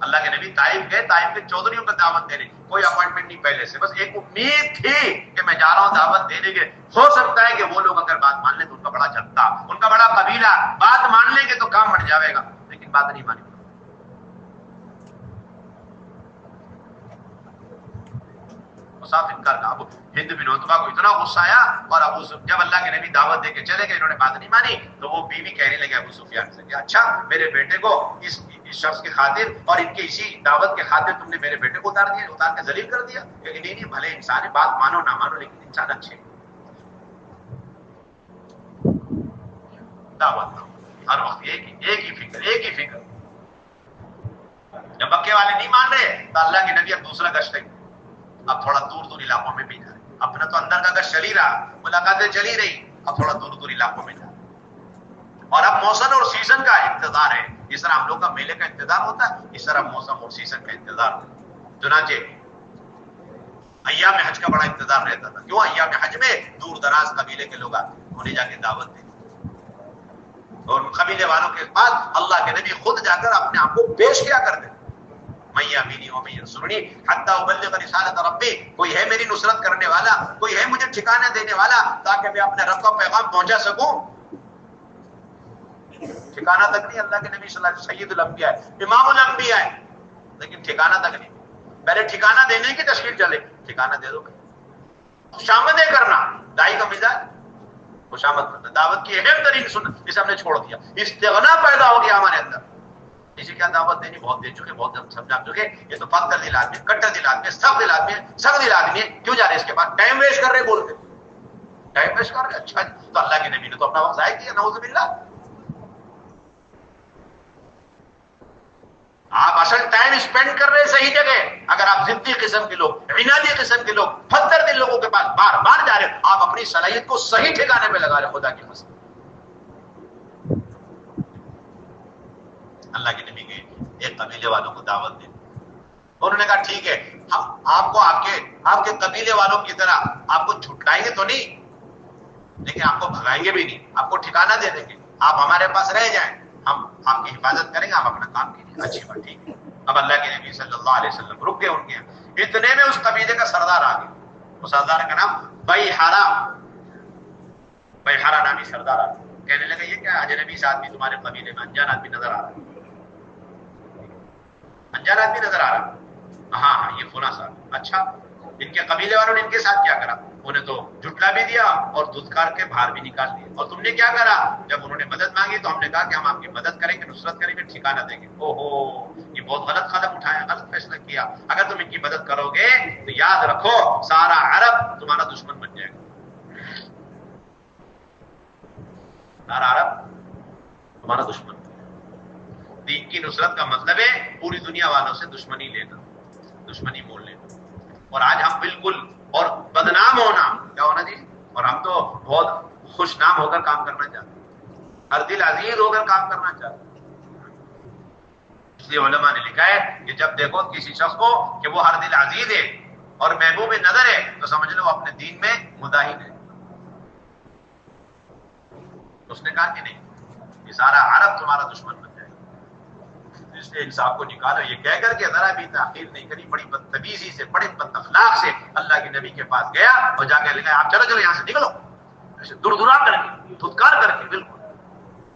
اللہ کے نبی طائف گئے، طائف کے چودھریوں کو دعوت دینے، کوئی اپوائنٹمنٹ نہیں پہلے سے، بس ایک امید تھی کہ میں جا رہا ہوں دعوت دینے کے، ہو سکتا ہے کہ وہ لوگ اگر بات مان لیں تو ان کا بڑا جھٹکا، ان کا بڑا قبیلہ بات مان لیں گے تو کام بڑھ جائے گا، لیکن بات نہیں مانی، صاف انکار کا۔ ابو ہند بن عتبہ کو اتنا غصہ آیا، اور جب اللہ کے نبی دعوت دے کے چلے گئے، انہوں نے بات نہیں مانی، تو وہ بیوی کہنے لگے ابو سفیان سے کہ اچھا میرے بیٹے کو اس شخص کی خاطر اور ان کی اسی دعوت کے خاطر تم نے میرے بیٹے کو اتار کے ذلیل کر دیا، کہ نہیں بھلے انسان ہے، بات مانو نہ مانو لیکن انسان اچھے، دعوت دو ہر وقت ایک ہی فکر۔ جب مکے والے نہیں مان رہے تو اللہ کے نبی اب دوسرا گشت ہے، اب تھوڑا دور علاقوں میں بھی جا رہے، اپنا تو اندر کا گشت چل ہی رہا، ملاقاتیں چلی رہی، اب تھوڑا دور علاقوں میں جا رہے، اور اب موسم اور سیزن کا انتظار ہے، جس طرح ہم لوگ کا میلے کا انتظار ہوتا ہے، اس طرح موسم اور سیزن کا انتظار ہوتا ہے۔ چنانچہ ایام حج کا بڑا انتظار رہتا تھا، کیوں؟ ایام حج میں دور دراز قبیلے کے لوگ آتے، انہیں جا کے دعوت دیں، اور قبیلے والوں کے پاس اللہ کے نبی خود جا کر اپنے آپ کو پیش کیا کرتے، میں یامینی و میں ینصرنی حتی ابلغ رسالت ربی، کوئی ہے میری نصرت کرنے والا، کوئی ہے مجھے ٹھکانہ دینے والا تاکہ میں اپنے رب کا پیغام پہنچا سکوں۔ ٹھکانہ تک نہیں، اللہ کے نبی صلی اللہ علیہ وسلم سید الانبیاء ہے، امام الانبیاء ہے، لیکن ٹھکانہ تک نہیں، پہلے ٹھکانہ دینے کی تشکیل چلے، ٹھکانہ دے دو، خوشامدیں کرنا دائی کا مزاج، خوشامد کرنا، دعوت کی اہم ترین سنت اسے ہم نے چھوڑ دیا، استغنا پیدا ہو گیا ہمارے اندر، اسے کیا دعوت دینی، بہت دے چکے، بہت سمجھا چکے، یہ تو پتھر دل آدمی، کٹر دل آدمی، سخت دل آدمی ہے، سخت دل آدمی ہے، کیوں جا رہے اس کے بعد ٹائم ویسٹ کر رہے، بول کے ٹائم ویسٹ کر رہے، اچھا تو اللہ کے نبی نے تو اپنا وقت ضائع کیا، نعوذ باللہ۔ آپ اصل ٹائم اسپینڈ کر رہے صحیح جگہ، اگر آپ ضدی قسم کے لوگ، عنادی قسم کے لوگ، پتھر دل لوگوں کے پاس بار بار جا رہے، آپ اپنی صلاحیت کو صحیح ٹھکانے پہ لگا رہے، خدا کی قسم۔ اللہ کے نبی کے ایک قبیلے والوں کو دعوت دی، انہوں نے کہا ٹھیک ہے، ہم آپ کو آپ کے قبیلے والوں کی طرح آپ کو چھٹائیں گے تو نہیں، لیکن آپ کو بھگائیں گے بھی نہیں، آپ کو ٹھکانہ دے دیں گے، آپ ہمارے پاس رہ جائیں، ہم آپ کی حفاظت کریں گے، آپ اپنا کام کیجیے، اچھی بات، ٹھیک ہے۔ اب اللہ کے نبی صلی اللہ علیہ وسلم رک گئے ان کے، اتنے میں اس قبیلے کا سردار آ گیا، اس سردار کا نام بیحرہ نامی سردار آ گیا، کہنے لگے یہ کیا اجنبی سے آدمی تمہارے قبیلے میں، انجان آدمی نظر آ رہا ہے، انجان آدمی نظر آ رہا، ہاں یہ فلاں صاحب، اچھا ان کے قبیلے والوں نے ان کے ساتھ کیا کرا، انہیں تو جھٹلا بھی دیا اور دھتکار کے باہر بھی نکال دیا، اور تم نے کیا کرا، جب انہوں نے مدد مانگی تو ہم نے کہا کہ ہم آپ کی مدد کریں گے، نصرت کریں گے، ٹھکانہ دیں گے، اوہو یہ بہت غلط قدم اٹھایا، غلط فیصلہ کیا، اگر تم ان کی مدد کرو گے تو یاد رکھو سارا عرب تمہارا دشمن بن جائے گا، سارا عرب تمہارا دشمن۔ دین کی نصرت کا مطلب ہے پوری دنیا والوں سے دشمنی لینا، دشمنی مول لینا، اور آج ہم بالکل اور بدنام ہونا، کیا ہونا جی، اور ہم تو بہت خوش نام ہو کر کام کرنا چاہتے ہیں، ہر دل عزیز ہو کر کام کرنا چاہتے ہیں، اس لیے علماء نے لکھا ہے کہ جب دیکھو کسی شخص کو کہ وہ ہر دل عزیز ہے اور محبوب نظر ہے تو سمجھ لو وہ اپنے دین میں مداہن ہے۔ اس نے کہا کہ نہیں، یہ سارا عرب تمہارا دشمن بن جائے گا، اس لیے انصاف کو نکالو، یہ کہہ کر کے ذرا بھی تاخیر نہیں کری، بڑی بدتمیزی سے، بڑے بد اخلاق سے اللہ کے نبی کے پاس گیا اور جا کے لکھا آپ چلو یہاں سے نکلو، ایسے دردرا کر کے، دھتکار کر کے، بالکل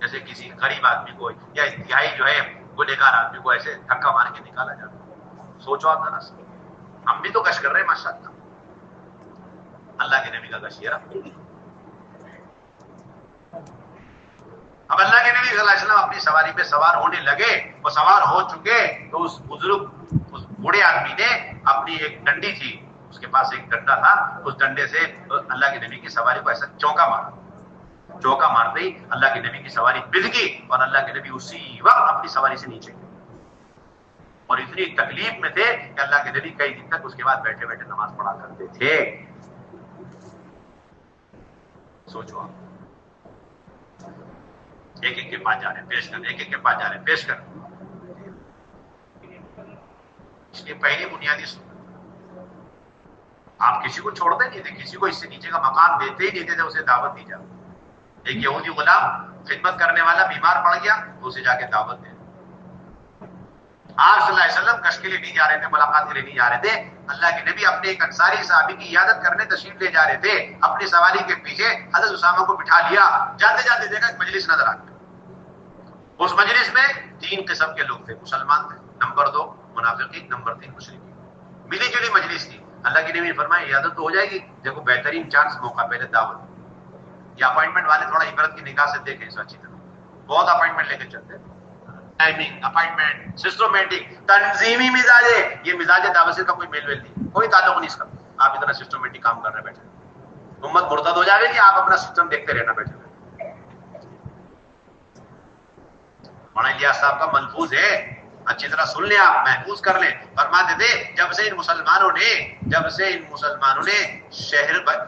جیسے کسی غریب آدمی کو یا انتہائی جو ہے گنہگار آدمی کو ایسے دھکا مار کے نکالا جاتا۔ سوچو آپ ذرا سے، ہم بھی تو گشت کر رہے ہیں ماشاءاللہ، اللہ کے نبی کا گشت یہ رہا۔ اب اللہ کے نبی صلی اللہ علیہ وسلم اپنی سواری پہ سوار ہونے لگے، وہ سوار ہو چکے تو اس بزرگ، اس بوڑھے آدمی نے اپنی ایک ڈنڈی تھی، اس کے پاس ایک ڈنڈا تھا، اس ڈنڈے سے اللہ کے نبی کی سواری کو ایسا چونکا مارا، چوکا مارتے ہی اللہ کے نبی کی سواری بندھ گئی اور اللہ کے نبی اسی وقت اپنی سواری سے نیچے گئے، اور اتنی تکلیف میں تھے کہ اللہ کے نبی کئی دن تک اس کے بعد بیٹھے بیٹھے نماز پڑھا کرتے تھے۔ سوچو آپ، ایک ایک کے پاس جا رہے ہیں پیش کر، ایک ایک کے پاس جا رہے ہیں پیش کر، اس کی پہلی بنیادی سنت، آپ کسی کو چھوڑتے نہیں تھے، کسی کو اس سے نیچے کا مقام دیتے ہی نہیں تھے، اسے دعوت دی جاتی۔ ایک یہودی غلام خدمت کرنے والا بیمار پڑ گیا تو اسے جا کے دعوت دے، آپ صلی اللہ علیہ وسلم گشت کے لیے نہیں جا رہے تھے، ملاقات کے لیے نہیں جا رہے تھے، اللہ کے نبی اپنے ایک انصاری صحابی کی عیادت کرنے تشریف لے جا رہے تھے، اپنی سواری کے پیچھے حضرت اسامہ کو بٹھا لیا، جاتے جاتے دیکھا ایک مجلس نظر آ گیا، اس مجلس میں 3 قسم کے لوگ تھے، مسلمان تھے، نمبر 2 منافقین، نمبر 3 مشرکین، ملی جلی مجلس تھی۔ اللہ کے نبی نے فرمایا عیادت تو ہو جائے گی، دیکھو بہترین چانس موقع، پہلے دعوت، یہ اپوائنٹمنٹ والے تھوڑا عبرت کی نگاہ سے دیکھیں اس اچھی طرح، بہت اپوائنٹمنٹ لے کے چلتے ہیں، ٹائمنگ، اپائنٹمنٹ، سسٹمیٹک، تنظیمی مزاج ہے، یہ مزاج دعوت سے کا کوئی میل ویل نہیں، کوئی تعلق نہیں اس کا، آپ اتنا سسٹمیٹک کام کر رہے بیٹھے، امت مرتد ہو جائے گی، آپ اپنا سسٹم دیکھتے رہنا بیٹھے۔ مولانا الیاس صاحب کا ملفوظ ہے، اچھی طرح سن لیں آپ، محفوظ کر لیں، فرماتے تھے جب سے ان مسلمانوں نے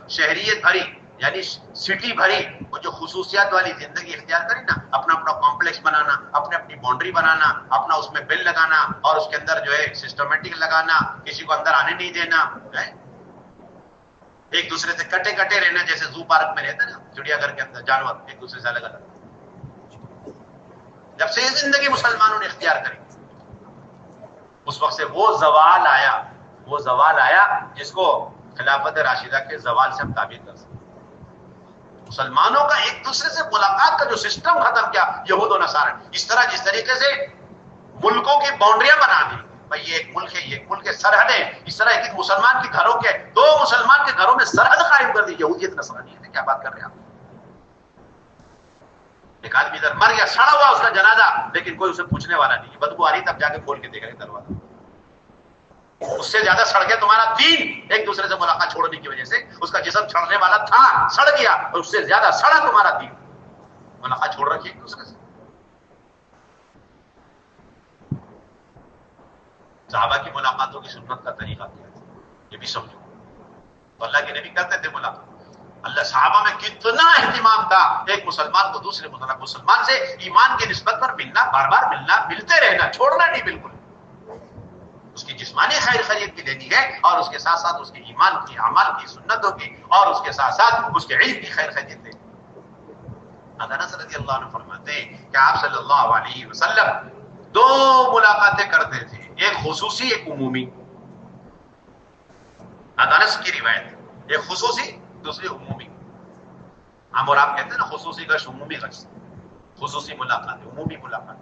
شہریت بھری، یعنی سٹی بھری، وہ جو خصوصیات والی زندگی اختیار کری نا، اپنا اپنا کمپلیکس بنانا، اپنے اپنی باؤنڈری بنانا، اپنا اس میں بل لگانا، اور اس کے اندر جو ہے سسٹمیٹک لگانا، کسی کو اندر آنے نہیں دینا، ایک دوسرے سے کٹے کٹے رہنا، جیسے زو پارک میں رہتے نا چڑیا گھر کے اندر جانور ایک دوسرے سے الگ الگ، جب سے یہ زندگی مسلمانوں نے اختیار کری اس وقت سے وہ زوال آیا جس کو خلافت راشدہ کے زوال سے ہم تعبیر کر سکتے ہیں۔ مسلمانوں کا ایک دوسرے سے ملاقات کا جو سسٹم ختم کیا یہود و نصارہ، اس طرح جس طریقے سے ملکوں کی باؤنڈریاں بنا دی، بھائی یہ ایک ملک ہے، یہ ایک ملک کے سرحدیں، اس طرح ایک مسلمان کے گھروں کے 2 مسلمان کے گھروں میں سرحد قائم کر دی، یہودیت نصرانیت ہے، کیا بات کر رہے ہیں آپ؟ ایک آدمی ادھر مر گیا، سڑا ہوا اس کا جنازہ، لیکن کوئی اسے پوچھنے والا نہیں، بدبو آ رہی تب جا کے کھول کے دیکھ رہے دروازہ، اس سے زیادہ سڑ گیا تمہارا دین، ایک دوسرے سے ملاقات چھوڑنے کی وجہ سے اس کا جسم چھڑنے والا تھا، سڑ گیا، اور اس سے زیادہ سڑا تمہارا دین، ملاقات چھوڑ رکھی ایک دوسرے سے۔ صحابہ کی ملاقاتوں کی سنت کا طریقہ کیا ہے یہ بھی سمجھو، تو اللہ کے نبی کرتے تھے ملاقات، اللہ صحابہ میں کتنا اہتمام تھا، ایک مسلمان کو دوسرے مسلمان سے ایمان کی نسبت پر ملنا، بار بار ملنا، ملتے رہنا، چھوڑنا نہیں بالکل، اس کی جسمانی خیر خیریت کی لینی ہے، اور اس کے ساتھ ساتھ اس کے ایمان کی، اعمال کی، سنتوں کی، اور اس کے ساتھ ساتھ اس کے علم کی خیر خیریت لینی۔ انس رضی اللہ عنہ فرماتے ہیں کہ آپ صلی اللہ علیہ وسلم 2 ملاقاتیں کرتے تھے، ایک خصوصی ایک عمومی، انس کی روایت، ایک خصوصی دوسری عمومی، ہم اور آپ کہتے ہیں نا خصوصی گشت عمومی گشت، خصوصی ملاقات عمومی ملاقات،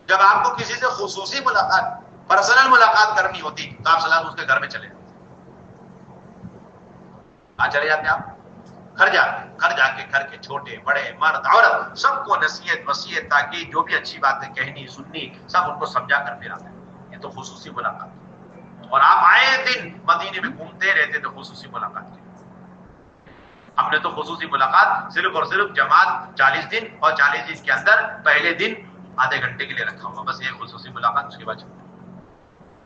جب آپ کو کسی سے خصوصی ملاقات پرسنل ملاقات کرنی ہوتی تو آپ صلی اللہ علیہ وسلم اس کے گھر میں چلے جاتے، چلے جاتے آپ گھر جا کے گھر کے چھوٹے بڑے مرد عورت سب کو نصیحت وصیت تاکید جو بھی اچھی باتیں کہنی سننی سب ان کو سمجھا کر پھر آتے ہیں، یہ تو خصوصی ملاقات، اور آپ آئے دن مدینے میں گھومتے رہتے تھے خصوصی ملاقات کے، ہم نے تو خصوصی ملاقات صرف اور صرف جماعت 40 دن اور 40 دن کے اندر پہلے دن آدھے گھنٹے کے لیے رکھا ہوا، بس یہ خصوصی ملاقات، اس کے بعد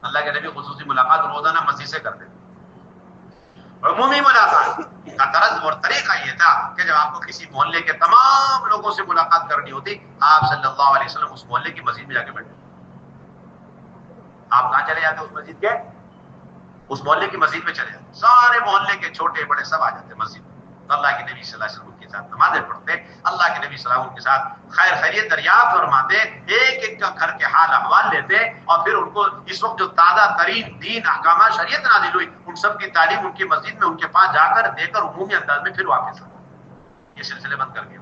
اللہ کے نبی خصوصی ملاقات روزانہ مسجد سے کرتے تھے۔ عمومی ملاقات کا طرز اور طریقہ یہ تھا کہ جب آپ کو کسی محلے کے تمام لوگوں سے ملاقات کرنی ہوتی آپ صلی اللہ علیہ وسلم اس محلے کی مسجد میں جا کے بیٹھتے، آپ کہاں چلے جاتے؟ اس مسجد کے، اس محلے کی مسجد میں چلے جاتے، سارے محلے کے چھوٹے بڑے سب آ جاتے مسجد میں، تو اللہ کے نبی صلی اللہ علیہ وسلم کے ساتھ نمازیں پڑھتے، اللہ کے نبی صلی اللہ علیہ وسلم کے ساتھ خیر خیریت دریافت فرماتے، ایک ایک کا گھر کے حال احوال لیتے، اور پھر ان کو اس وقت جو تازہ ترین دین احکامات شریعت نازل ہوئی ان سب کی تعلیم ان کی مسجد میں ان کے پاس جا کر دے کر عمومی انداز میں پھر واپس آتا، یہ سلسلے بند کر دیا،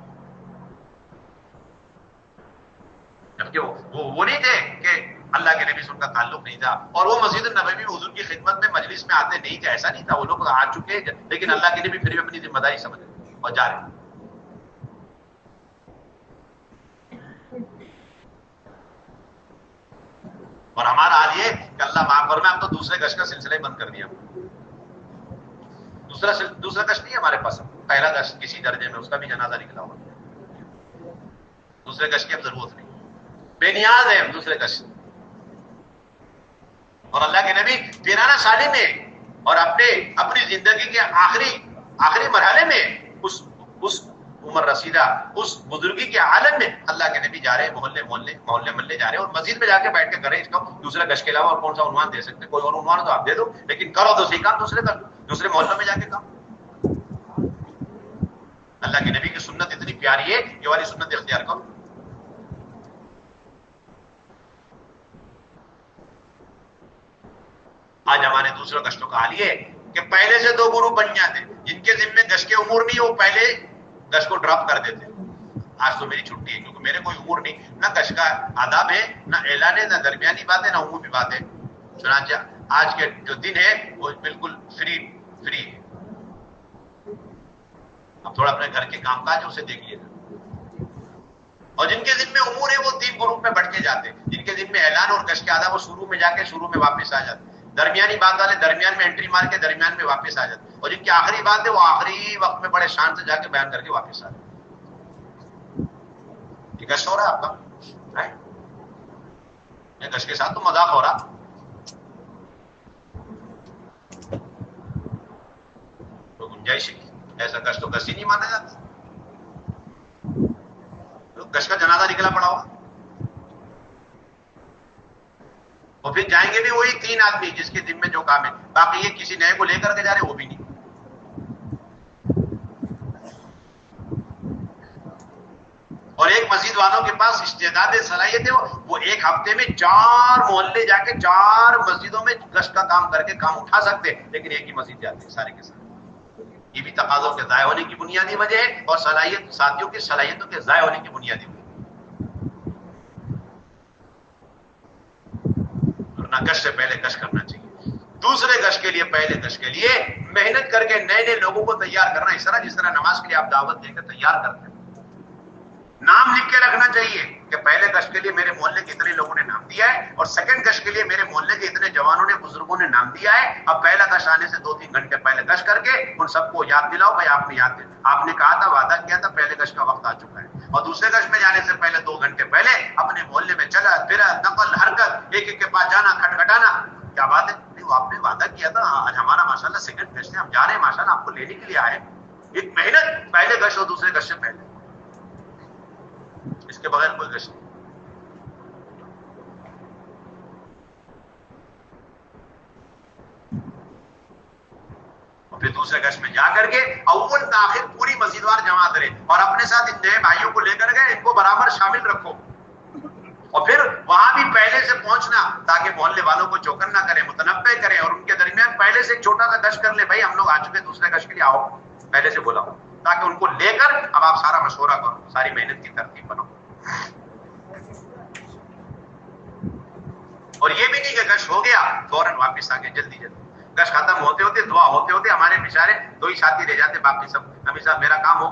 جبکہ وہ نہیں تھے کہ اللہ کے نبی سے ان کا تعلق نہیں تھا، اور وہ مسجد النبوی میں حضور کی خدمت میں مجلس میں آتے نہیں تھے، ایسا نہیں تھا، وہ لوگ آ چکے لیکن اللہ کے نبی پھر بھی اپنی ذمہ داری سمجھ رہے اور جا رہے۔ اور ہمارا حال یہ کہ اللہ معاف فرمائے ہم تو دوسرے گشت کا سلسلہ ہی بند کر دیا، دوسرا گشت نہیں ہمارے پاس، پہلا گشت کسی درجے میں اس کا بھی جنازہ نکلا ہوا، دوسرے گشت کی اب ضرورت نہیں، بے نیاز ہے ہم دوسرے گشت، اور اللہ کے نبی 13 سال میں اور اپنی زندگی کے آخری مرحلے میں اس عمر رسیدہ اس بزرگی کے عالم میں اللہ کے نبی جا رہے محلے جا رہے، اور مسجد میں جا کے بیٹھ کے کریں، اس کا دوسرا گشت کے علاوہ اور کون سا عنوان دے سکتے؟ کوئی اور عنوان تو آپ دے دو، لیکن کرو تو صحیح کام دوسرے محلوں میں جا کے کام۔ اللہ کے نبی کی سنت اتنی پیاری ہے، یہ والی سنت اختیار کرو۔ آج ہمارے دوسرے گشتوں کا حال یہ ہے کہ پہلے سے 2 گروپ بن جاتے، جن کے ذمے گشت کے امور نہیں وہ پہلے گشت کو ڈراپ کر دیتے. آج تو میری چھٹی ہے کیونکہ میرے کوئی امور نہیں، نہ گشت کا آداب ہے، نہ اعلان ہے، نہ درمیانی بات ہے، نہ عمومی بات ہے. چنانچہ آج کے جو دن ہے وہ بالکل فری ہے. اب تھوڑا اپنے گھر کے کام کاج اسے دیکھ لیے. اور جن کے ذمے امور ہے وہ 3 گروپ میں بٹ کے جاتے ہیں. جن کے ذمے اعلان اور گشت کے آداب وہ شروع میں جا کے شروع میں واپس آ جاتے. درمیانی بات والے درمیان میں انٹری مار کے درمیان میں واپس آ جاتے. اور جن کی آخری بات ہے وہ آخری وقت میں بڑے شان سے جا کے بیان کر کے واپس آ جاتے. یہ گشت ہو رہا ہے آپ کا، یہ گشت کے ساتھ تو مذاق ہو رہا. تو گنجائش ایسا گشت تو گشت ہی نہیں مانا جاتا. گشت کا جنازہ نکلا پڑا ہوا اور پھر جائیں گے بھی وہی 3 آدمی جس کے ذمے جو کام ہے. باقی یہ کسی نئے کو لے کر کے جا رہے وہ بھی نہیں. اور ایک مسجد والوں کے پاس استعداد صلاحیت ہے، وہ ایک ہفتے میں 4 محلے جا کے 4 مسجدوں میں گشت کا کام کر کے کام اٹھا سکتے، لیکن ایک ہی مسجد جاتے ہیں سارے کے ساتھ. یہ بھی تقاضوں کے ضائع ہونے کی بنیادی وجہ ہے اور صلاحیت ساتھیوں کی صلاحیتوں کے ضائع ہونے کی بنیادی وجہ. ورنہ گشت سے پہلے گشت کرنا چاہیے. دوسرے گشت کے لیے پہلے گشت کے لیے محنت کر کے نئے لوگوں کو تیار کرنا، اس طرح جس طرح نماز کے لیے آپ دعوت دے کے تیار کرتے ہیں. نام لکھ کے رکھنا چاہیے کہ پہلے گشت کے لیے میرے محلے کے اتنے لوگوں نے نام دیا ہے اور سیکنڈ گشت کے لیے میرے محلے کے اتنے جوانوں نے بزرگوں نے نام دیا ہے. اب پہلا گشت آنے سے 2-3 گھنٹے پہلے گشت کر کے ان سب کو یاد دلاؤ. بھائی آپ نے یاد دیا، آپ نے کہا تھا، وعدہ کیا تھا، پہلے گشت کا وقت آ چکا ہے. اور دوسرے گشت میں جانے سے پہلے 2 گھنٹے پہلے اپنے محلے میں چلا پھرا نقل حرکت، ایک ایک کے پاس جانا، کھٹکھٹانا. کیا بات ہے، آپ نے وعدہ کیا تھا، آج ہمارا ماشاءاللہ سیکنڈ گشت ہے، ہم جا رہے ہیں ماشاءاللہ آپ کو لینے کے لیے آئے. ایک محنت پہلے گشت اور دوسرے گشت سے پہلے، اس کے بغیر کوئی گشت نہیں. اور پھر دوسرے گشت میں جا کر کے اول تاخیر پوری مسجد وار جماعت رہے اور اپنے ساتھ ان نئے بھائیوں کو لے کر گئے، ان کو برابر شامل رکھو. اور پھر وہاں بھی پہلے سے پہنچنا تاکہ محلے والوں کو چوکن نہ کریں، متنبع کریں اور ان کے درمیان پہلے سے ایک چھوٹا سا گشت کر لے. بھائی ہم لوگ آ چکے دوسرے گشت کے لیے، آؤ پہلے سے بولا ہو، تاکہ ان کو لے کر اب آپ سارا مشورہ کرو، ساری محنت کی ترتیب بناؤ. اور یہ بھی نہیں کہ گشت ہو گیا فوراً واپس آ گئے جلدی جلدی. گشت ختم ہوتے ہوتے دعا ہوتے ہوتے ہمارے بیچارے 2 ہی ساتھی رہ جاتے، باقی سب نبی صاحب میرا کام ہو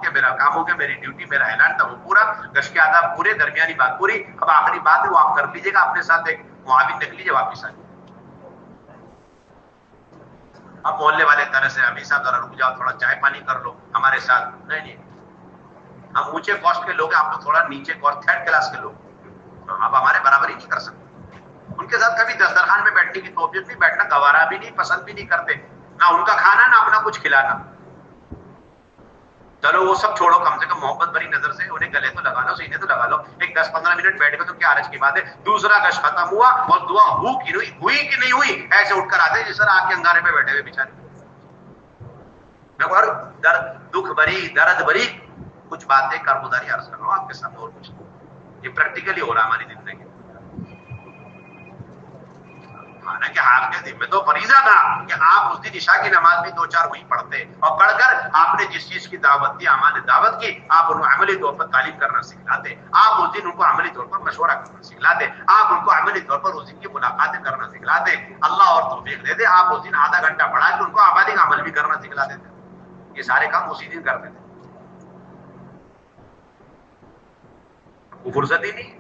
گیا، میری ڈیوٹی میرا اعلان تھا وہ پورا، گشت کے آداب پورے، درمیانی بات پوری، اب آخری بات ہے وہ آپ کر لیجیے گا، اپنے ساتھ ایک معاون رکھ لیجیے، واپس آ جائیے. اب محلے والے طرح سے ابھی صاحب ذرا رک جاؤ، تھوڑا چائے پانی کر لو ہمارے ساتھ. نہیں، ہم اونچے کاسٹ کے لوگ ہیں، آپ لوگ تھوڑا نیچے کاسٹ 3rd کلاس کے لوگ، آپ ہمارے برابر ہی نہیں کر سکتے. ان کے ساتھ کبھی دسترخوان میں بیٹھنے کی توفیق نہیں، بیٹھنا گوارا بھی نہیں، پسند بھی نہیں کرتے، نہ ان کا کھانا نہ اپنا کچھ کھلانا. چلو وہ سب چھوڑو، کم سے کم محبت بھری نظر سے انہیں گلے تو لگا لو، سینے تو لگا لو، ایک 10-15 منٹ بیٹھ گئے تو کیا حرج کی بات ہے. دوسرا گشت ختم ہوا اور دعا ہوئی کہ نہیں ہوئی، ایسے اٹھ کر آتے جس طرح آگ کے انگارے پہ بیٹھے ہوئے بیچارے. میں دکھ بھری درد بھری کچھ باتیں کارگزاری عرض کر رہا ہوں آپ کے سامنے، اور کچھ یہ پریکٹیکلی ہو رہا ہماری زندگی. حالانکہ آپ کے ذمہ تو فریضہ تھا کہ آپ اس دن عشاء کی نماز بھی 2-4 وہی پڑھتے اور پڑھ کر آپ نے جس چیز کی دعوت دی، اعمال دعوت کی، آپ ان کو عملی طور پر تعلیم کرنا سکھلاتے، آپ اس دن ان کو عملی طور پر مشورہ کرنا سکھلاتے، آپ ان کو عملی طور پر اس دن کی ملاقاتیں کرنا سکھلاتے. اللہ اور توفیق دیتے آپ اس دن آدھا گھنٹہ پڑھا کے ان کو آبادی کا عمل بھی کرنا سکھلا دیتے. یہ سارے کام اسی دن کرتے تھے، وہ فرصت ہی نہیں.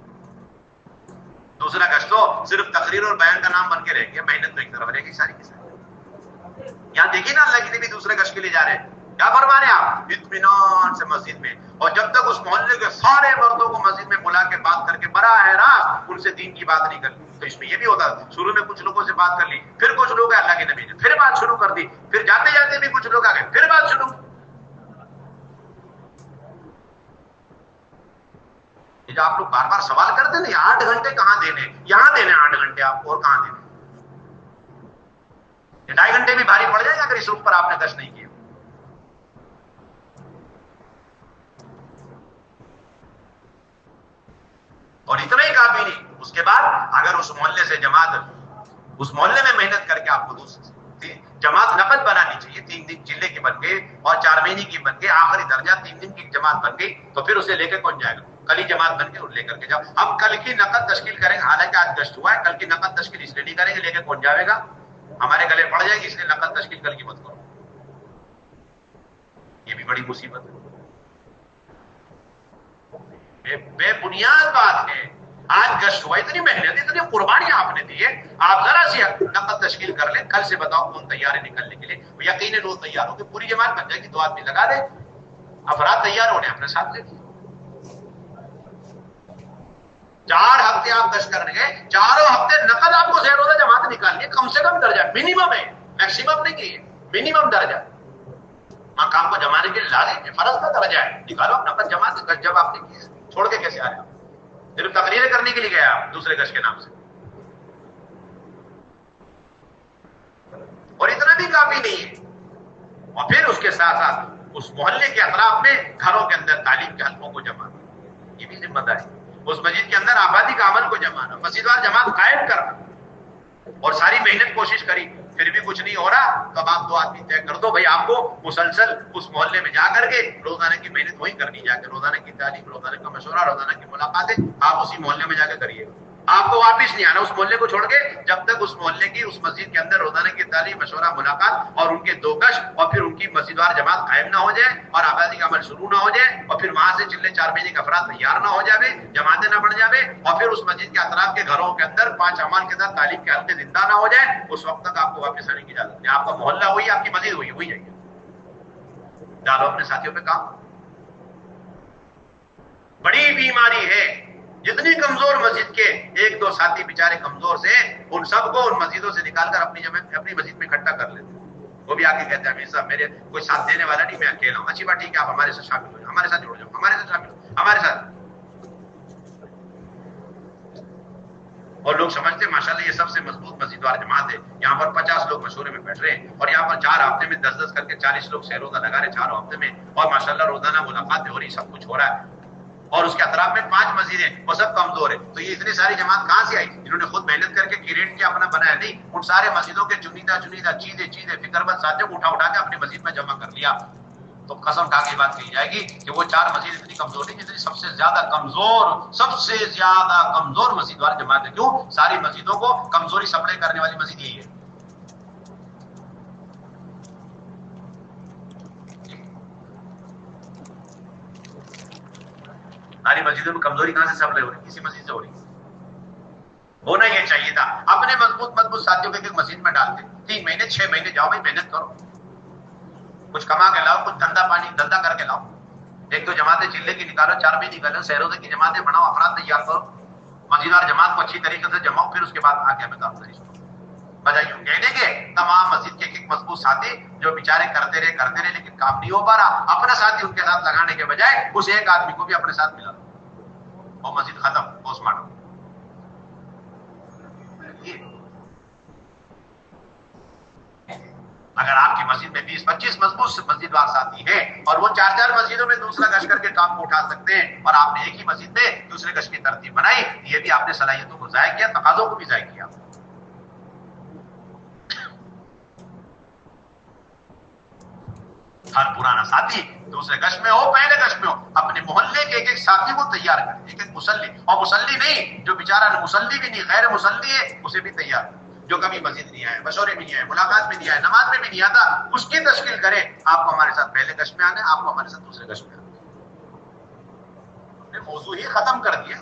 دوسرا گشت تو صرف تقریر اور بیان کا نام بن کے رہ گیا، محنت تو ایک طرف رہ گئی ساری کی ساری. یہاں دیکھیے نا اللہ کی نبی دوسرے گشت کے لیے جا رہے ہیں، کیا فرما رہے ہیں آپ؟ اطمینان سے مسجد میں، اور جب تک اس محلے کے سارے مردوں کو مسجد میں بلا کے بات کر کے براہ راست ان سے دین کی بات نہیں کرتی. تو اس میں یہ بھی ہوتا ہے، شروع میں کچھ لوگوں سے بات کر لی، پھر کچھ لوگ اللہ کے نبی نے پھر بات شروع کر دی، پھر جاتے جاتے بھی کچھ لوگ آ گئے پھر بات شروع. جو آپ لوگ بار بار سوال کرتے ہیں 8 گھنٹے کہاں دینے، یہاں دینے 8 گھنٹے آپ اور کہاں دینے. 2.5 گھنٹے بھی بھاری پڑ جائے گا اگر اس روپ پر آپ نے گشت نہیں کیا. اور اتنا ہی کافی نہیں، اس کے بعد اگر اس محلے سے جماعت اس محلے میں محنت کر کے آپ کو دوسری جماعت نقد بنانی چاہیے. 3 دن چلے کی بن گئے اور 4 مہینے کی بن گئے, آخری درجہ 3 دن کی جماعت بن گئی, تو پھر اسے لے کے کون جائے گا؟ کل ہی جماعت بن کے لے کر کے جاؤ. ہم کل کی نقد تشکیل کریں گے, حالانکہ آج گشت ہوا ہے, کل کی نقد تشکیل اس لیے نہیں کریں گے, لے کے کون جائے گا؟ ہمارے گلے پڑ جائے گی, اس لیے نقد تشکیل کل کی مت کرو. یہ بھی بڑی مصیبت ہے, بے بنیاد بات ہے. آج گشت ہوا, اتنی محنت, اتنی قربانیاں آپ نے دی ہے, آپ ذرا سی نقد تشکیل کر لیں, کل سے بتاؤ کون تیار ہے نکلنے کے لیے؟ یقیناً وہ تیار ہو کہ پوری جماعت بن جائے گی. 2 آدمی لگا دیں, افراد تیار ہونے اپنے ساتھ لے لیں. 4 ہفتے آپ گشت کرنے گئے, 4 ہفتے نقد آپ کو زیر روزہ جماعت نکالنی ہے, کم سے کم درجہ منیمم ہے, میکسیمم نہیں کی ہے, منیمم درجہ مقام کو جمانے کے لیے لا دیں, فرض کا درجہ ہے, نکالو نقد جماعت. جب آپ نے چھوڑ کے کیسے آ رہے, صرف تقریریں کرنے کے لیے گئے آپ دوسرے گشت کے نام سے, اور اتنا بھی کافی نہیں ہے. اور پھر اس کے ساتھ ساتھ اس محلے کے اطراف میں گھروں کے اندر تعلیم کے حلقوں کو جمانا, یہ بھی ذمہ داری. اس مسجد کے اندر آبادی کا عمل کو جمانا, مسجد وار جماعت قائم کرنا, اور ساری محنت کوشش کری, پھر بھی کچھ نہیں ہو رہا, تو اب آپ 2 آدمی طے کر دو بھائی, آپ کو مسلسل اس محلے میں جا کر کے روزانہ کی محنت وہی کرنی, جا کے روزانہ کی تعلیم, روزانہ کا مشورہ, روزانہ کی ملاقاتیں آپ اسی محلے میں جا کے کریے. آپ کو واپس نہیں آنا اس محلے کو چھوڑ کے, جب تک اس محلے کی اس مسجد کے اندر روزانہ کی تعلیم, مشورہ, ملاقات اور ان کے 2 گشت, اور پھر ان کی مسجد وار جماعت قائم نہ ہو جائے, اور آبادی کا عمل شروع نہ ہو جائے, اور پھر وہاں سے چلے 4 مہینے کے افراد تیار نہ ہو جاوے, جماعتیں نہ بڑھ جاوے, اور پھر اس مسجد کے اطراف کے گھروں کے اندر 5 اعمال کے ساتھ تعلیم کے حلقے زندہ نہ ہو جائے, اس وقت تک آپ کو واپس آنے کی اجازت نہیں. آپ کا محلہ ہوئی, آپ کی مسجد ہوئی, وہی جائیے, ڈالو اپنے ساتھیوں پہ کام. بڑی بیماری ہے, جتنی کمزور مسجد کے 1-2 ساتھی بیچارے کمزور سے, ان سب کو ان مسجدوں سے نکال کر اپنی مسجد میں اکٹھا کر لیتے. وہ بھی آ کے کہتے ہیں امیر صاحب میرے کوئی ساتھ دینے والا نہیں, میں اکیلا ہوں. اچھی بات, ٹھیک ہے, آپ ہمارے ساتھ شامل ہو جاؤ, ہمارے ساتھ جڑ جاؤ, ہمارے ساتھ شامل ہو, ہمارے ساتھ. اور لوگ سمجھتے ہیں ماشاءاللہ یہ سب سے مضبوط مسجد وار جماعت ہے, یہاں پر 50 لوگ مشورے میں بیٹھ رہے ہیں, اور یہاں پر 4 ہفتے میں 10 کر کے 40 لوگ سہ روزہ لگا رہے 4 ہفتے میں, اور ماشاءاللہ روزانہ ملاقاتیں ہو رہی, سب کچھ ہو رہا ہے, اور اس کے اطراف میں 5 مسجدیں, وہ سب کمزور ہے. تو یہ اتنی ساری جماعت کہاں سے آئی؟ انہوں نے خود محنت کر کے کریٹ کیا, اپنا بنایا نہیں. ان سارے مسجدوں کے چنیدہ چیزیں فکر مند ساتھیوں کو اٹھا کے اپنی مسجد میں جمع کر لیا. تو قسم کھا کے بات کہی جائے گی کہ وہ 4 مسجد اتنی کمزور نہیں, جتنی سب سے زیادہ کمزور مسجد وار جماعت ہے. کیوں؟ ساری مسجدوں کو کمزوری سپلائی کرنے والی مسجد یہی ہے. ساری مسجدوں میں کمزوری کہاں سے سپلائی ہو رہی ہے؟ کسی مسجد سے ہو رہی ہے. ہونا یہ چاہیے تھا, اپنے مضبوط ساتھیوں کے ایک مسجد میں ڈالتے, 3 مہینے 6 مہینے جاؤ بھائی, محنت کرو, کچھ کما کے لاؤ, کچھ دھندا کر کے لاؤ. 1-2 جماعتیں چلے کی نکالو, 4 بھی نکالو, سہ روزے کی جماعتیں بناؤ, افراد تیار کرو, مسجد اور جماعت کو اچھی طریقے سے جماؤ, پھر اس کے بعد آگے ہمیں کام کریے. بجائے یوں کہنے کے تمام مسجد کے ایک مضبوط ساتھی جو بیچارے کرتے رہے لیکن کام نہیں ہو پا رہا, اپنا ساتھی ان کے ساتھ لگانے کے بجائے اس ایک آدمی کو بھی اپنے ساتھ ملا دو, اور مسجد ختم, پوسٹ مارٹم. اگر آپ کی مسجد میں 20-25 مضبوط مسجد وار ساتھی ہے, اور وہ 4 مسجدوں میں دوسرا گشت کر کے کام کو اٹھا سکتے ہیں, اور آپ نے ایک ہی مسجد میں دوسرے گشت کی ترتیب بنائی, یہ بھی آپ نے صلاحیتوں کو ضائع کیا, تقاضوں کو بھی ضائع کیا. ہر پرانا ساتھی دوسرے گشت میں ہو, پہلے گشت میں ہو, اپنے محلے کے ایک ساتھی کو تیار کرے, ایک مسلی, اور مسلی نہیں جو بیچارہ مسلی بھی نہیں, غیر مسلی ہے, اسے بھی تیار, جو کبھی مسجد نہیں آئے, مشورے میں نہیں آئے, ملاقات میں نہیں آئے, نماز میں بھی نہیں آتا, اس کی تشکیل کرے. آپ کو ہمارے ساتھ پہلے گشت میں آنا ہے, آپ کو ہمارے ساتھ دوسرے گشت میں آنا ہے. موضوع ہی ختم کر دیا,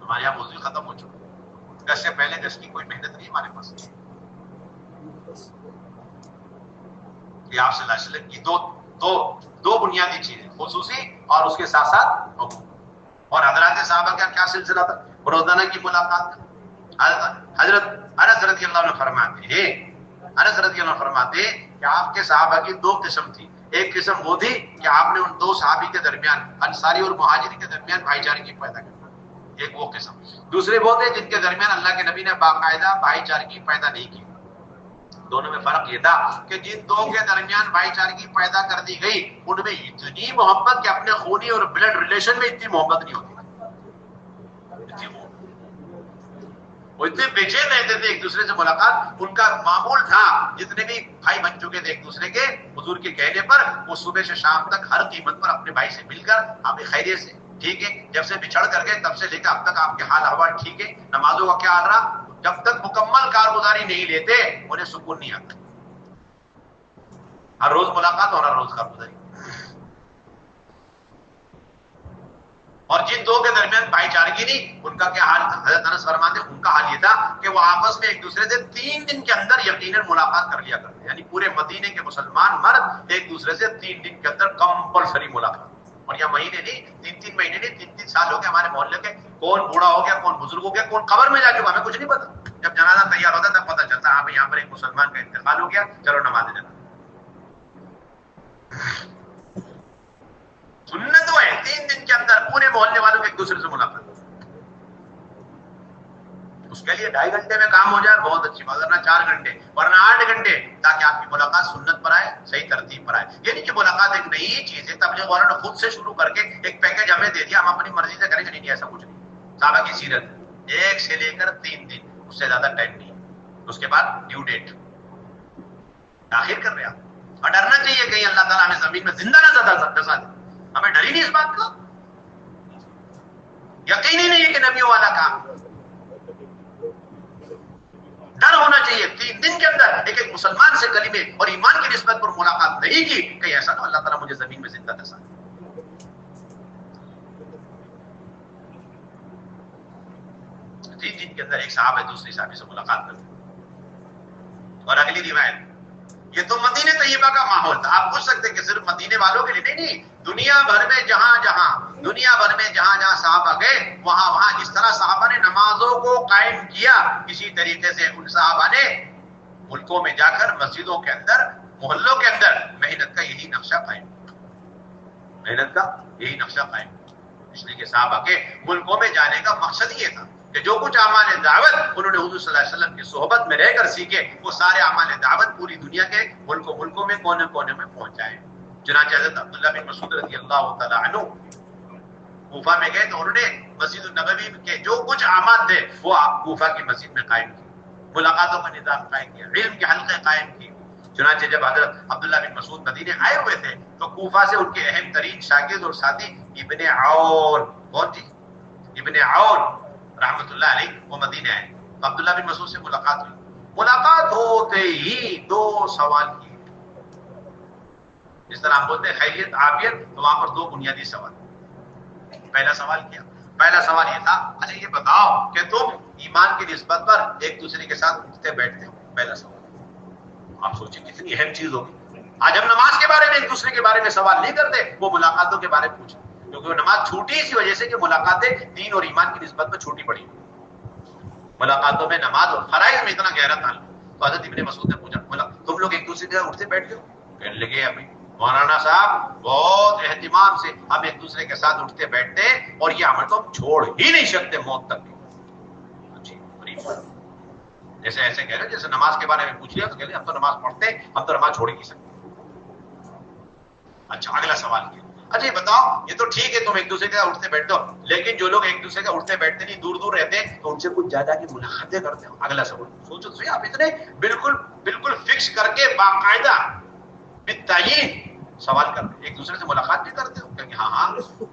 ہمارے یہاں موضوع ختم ہو چکا. گشت سے پہلے گشت کی کوئی محنت نہیں ہمارے پاس. آپ صلی اللہ علیہ وسلم کی دو بنیادی چیزیں, خصوصی اور اس کے ساتھ ساتھ حکم. اور حضرات صحابہ کا کیا سلسلہ تھا روزانہ کی ملاقات کا؟ حضرت انس رضی اللہ عنہ فرماتے کہ آپ کے صحابہ کی 2 قسم تھی. ایک قسم وہ تھی کہ آپ نے ان 2 صحابی کے درمیان, انصاری اور مہاجری کے درمیان بھائی چارگی پیدا کرنا, ایک وہ قسم. دوسرے وہ تھے جن کے درمیان اللہ کے نبی نے باقاعدہ بھائی چارگی پیدا نہیں کی. دونوں میں فرق یہ تھا کہ جن 2 کے درمیان بھائی چارگی پیدا کر دی گئی, ان میں اتنی محبت کہ اپنے خونی اور بلڈ ریلیشن میں اتنی محبت نہیں ہوتی. وہ اتنے بے چین رہتے تھے ایک دوسرے سے ملاقات، ان کا معمول تھا جتنے بھی بھائی بن چکے تھے ایک دوسرے کے حضور کے کہنے پر، وہ صبح سے شام تک ہر قیمت پر اپنے بھائی سے مل کر آپ خیریت سے ٹھیک ہے، جب سے بچھڑ کر گئے تب سے لے کر اب تک آپ کے حال احوال ٹھیک ہے، نمازوں کا کیا حال رہا، جب تک مکمل کارگزاری نہیں لیتے انہیں سکون نہیں آتا، ہر روز ملاقات اور ہر روز کارگزاری۔ اور جن دو کے درمیان بھائی چارگی نہیں، ان کا کیا حال تھا؟ حضرت انس فرماتے ہیں ان کا حال یہ تھا کہ وہ آپس میں ایک دوسرے سے 3 دن کے اندر یقیناً ملاقات کر لیا کرتے، یعنی پورے مدینے کے مسلمان مرد ایک دوسرے سے 3 دن کے اندر کمپلسری ملاقات، اور یہ مہینے نہیں، 3 مہینے نہیں، 3 سال ہو گئے ہمارے محلے کے، کون بوڑھا ہو گیا، کون بزرگ ہو گیا، کون قبر میں جا چکا ہمیں کچھ نہیں پتا، جب جنازہ تیار ہوتا تب پتا چلتا ہاں بھائی یہاں پر ایک مسلمان کا انتقال ہو گیا، چلو نماز جنازہ۔ سنت تو ہے 3 دن کے اندر پورے محلے والوں کے ایک دوسرے سے ملاقات، اس کے لیے 2.5 گھنٹے میں کام ہو جائے بہت اچھی بات، ورنہ 4 گھنٹے ورنہ 8 گھنٹے، تاکہ آپ کی ملاقات سنت پر آئے، صحیح ترتیب پر آئے۔ یہ نہیں کہ ملاقات ایک نئی چیز ہے، تبلیغ والوں نے خود سے شروع کر کے ایک پیکج ہمیں دے دیا، ہم اپنی مرضی سے کریں گے، نہیں ایسا کچھ نہیں۔ صحابہ کی سیرت 1 سے لے کر 3 دن، اس سے زیادہ ٹائم نہیں، اس کے بعد ڈیو ڈیٹ تاخیر کر رہے آپ، اور ڈرنا چاہیے کہیں اللہ تعالیٰ ہمیں زمین میں زندہ نہ دھسا دے، ہمیں ڈر ہی نہیں اس بات کا، یقین ہی نہیں ہے کہ نبیوں والا کام، ڈر ہونا چاہیے 3 دن کے اندر ایک مسلمان سے کلمے اور ایمان کی نسبت پر ملاقات نہیں کی، کہیں ایسا نہ اللہ تعالیٰ مجھے زمین میں زندہ دھسا دے۔ 3 دن کے اندر ایک صحابہ دوسری صحابی سے ملاقات کرتے، اور اگلی روایت، یہ تو مدینہ طیبہ کا ماحول تھا، آپ پوچھ سکتے کہ صرف مدینے والوں کے لیے، نہیں، دنیا بھر میں جہاں صحابہ گئے وہاں جس طرح صحابہ نے نمازوں کو قائم کیا، اسی طریقے سے ان صحابہ نے ملکوں میں جا کر مسجدوں کے اندر، محلوں کے اندر محنت کا یہی نقشہ قائم، اس لیے کہ صحابہ کے ملکوں میں جانے کا مقصد یہ تھا کہ جو کچھ اعمال دعوت انہوں نے حضور صلی اللہ علیہ وسلم کی صحبت میں رہ کر سیکھے، وہ سارے اعمال دعوت پوری دنیا کے ملکوں میں کونے کونے میں پہنچ جائیں۔ چنانچہ حضرت عبداللہ بن مسعود رضی اللہ تعالی عنہ کوفہ میں گئے تو انہوں نے مسجد النبوی کے جو کچھ اعمال تھے وہ کوفہ کی مسجد میں قائم کیے، ملاقاتوں کا نظام قائم کیا، علم کے حلقے قائم کیے۔ چنانچہ جب حضرت عبداللہ بن مسعود مدینے آئے ہوئے تھے تو کوفہ سے ان کے اہم ترین شاگرد اور ساتھی ابن عون، کون جی؟ ابن عون رحمت اللہ علیہ، وہ مدینے آئے تو عبداللہ بن مسعود سے ملاقات ہوئی، ملاقات ہوتے ہی 2 سوال کیے، جس طرح ہم بولتے ہیں خیریت عافیت، تو وہاں پر 2 بنیادی سوال۔ پہلا سوال یہ تھا، اچھا یہ بتاؤ کہ تم ایمان کی نسبت پر ایک دوسرے کے ساتھ اٹھتے بیٹھتے ہو؟ پہلا سوال۔ آپ سوچیں کتنی اہم چیز ہوگی، آج ہم نماز کے بارے میں ایک دوسرے کے بارے میں سوال نہیں کرتے، وہ ملاقاتوں کے بارے میں پوچھیں، کیونکہ وہ نماز چھوٹی اسی وجہ سے کہ ملاقاتیں دین اور ایمان کی نسبت پر چھوٹی پڑی، ملاقاتوں میں نماز اور فرائض میں اتنا گہرا تعلق۔ تو حضرت ابن مسعود نے پوچھا تم لوگ ایک دوسرے کے ساتھ اٹھتے بیٹھتے ہو؟ کہنے لگے ابھی مولانا صاحب بہت اہتمام سے ہم ایک دوسرے کے ساتھ اٹھتے بیٹھتے ہیں، اور یہ عمل تو ہم چھوڑ ہی نہیں سکتے موت تک۔ جیسے ایسے کہہ رہے جیسے نماز کے بارے میں پوچھ لیا تو کہہ رہے ہم تو نماز پڑھتے ہیں، ہم تو نماز چھوڑ ہی نہیں سکتے۔ اچھا اگلا سوال کیا، اچھا یہ بتاؤ یہ تو ٹھیک ہے تم ایک دوسرے کے ساتھ اٹھتے بیٹھتے ہو، لیکن جو لوگ ایک دوسرے کا اٹھتے بیٹھتے نہیں دور دور رہتے ہیں تو ان سے کچھ زیادہ کی ملاقاتیں کرتے ہو؟ اگلا سوال سوچو تو صحیح، آپ اتنے بالکل فکس کر کے باقاعدہ بالتعین سوال کرتے ہیں، ایک دوسرے سے ملاقات بھی کرتے ہو؟ کہ ہاں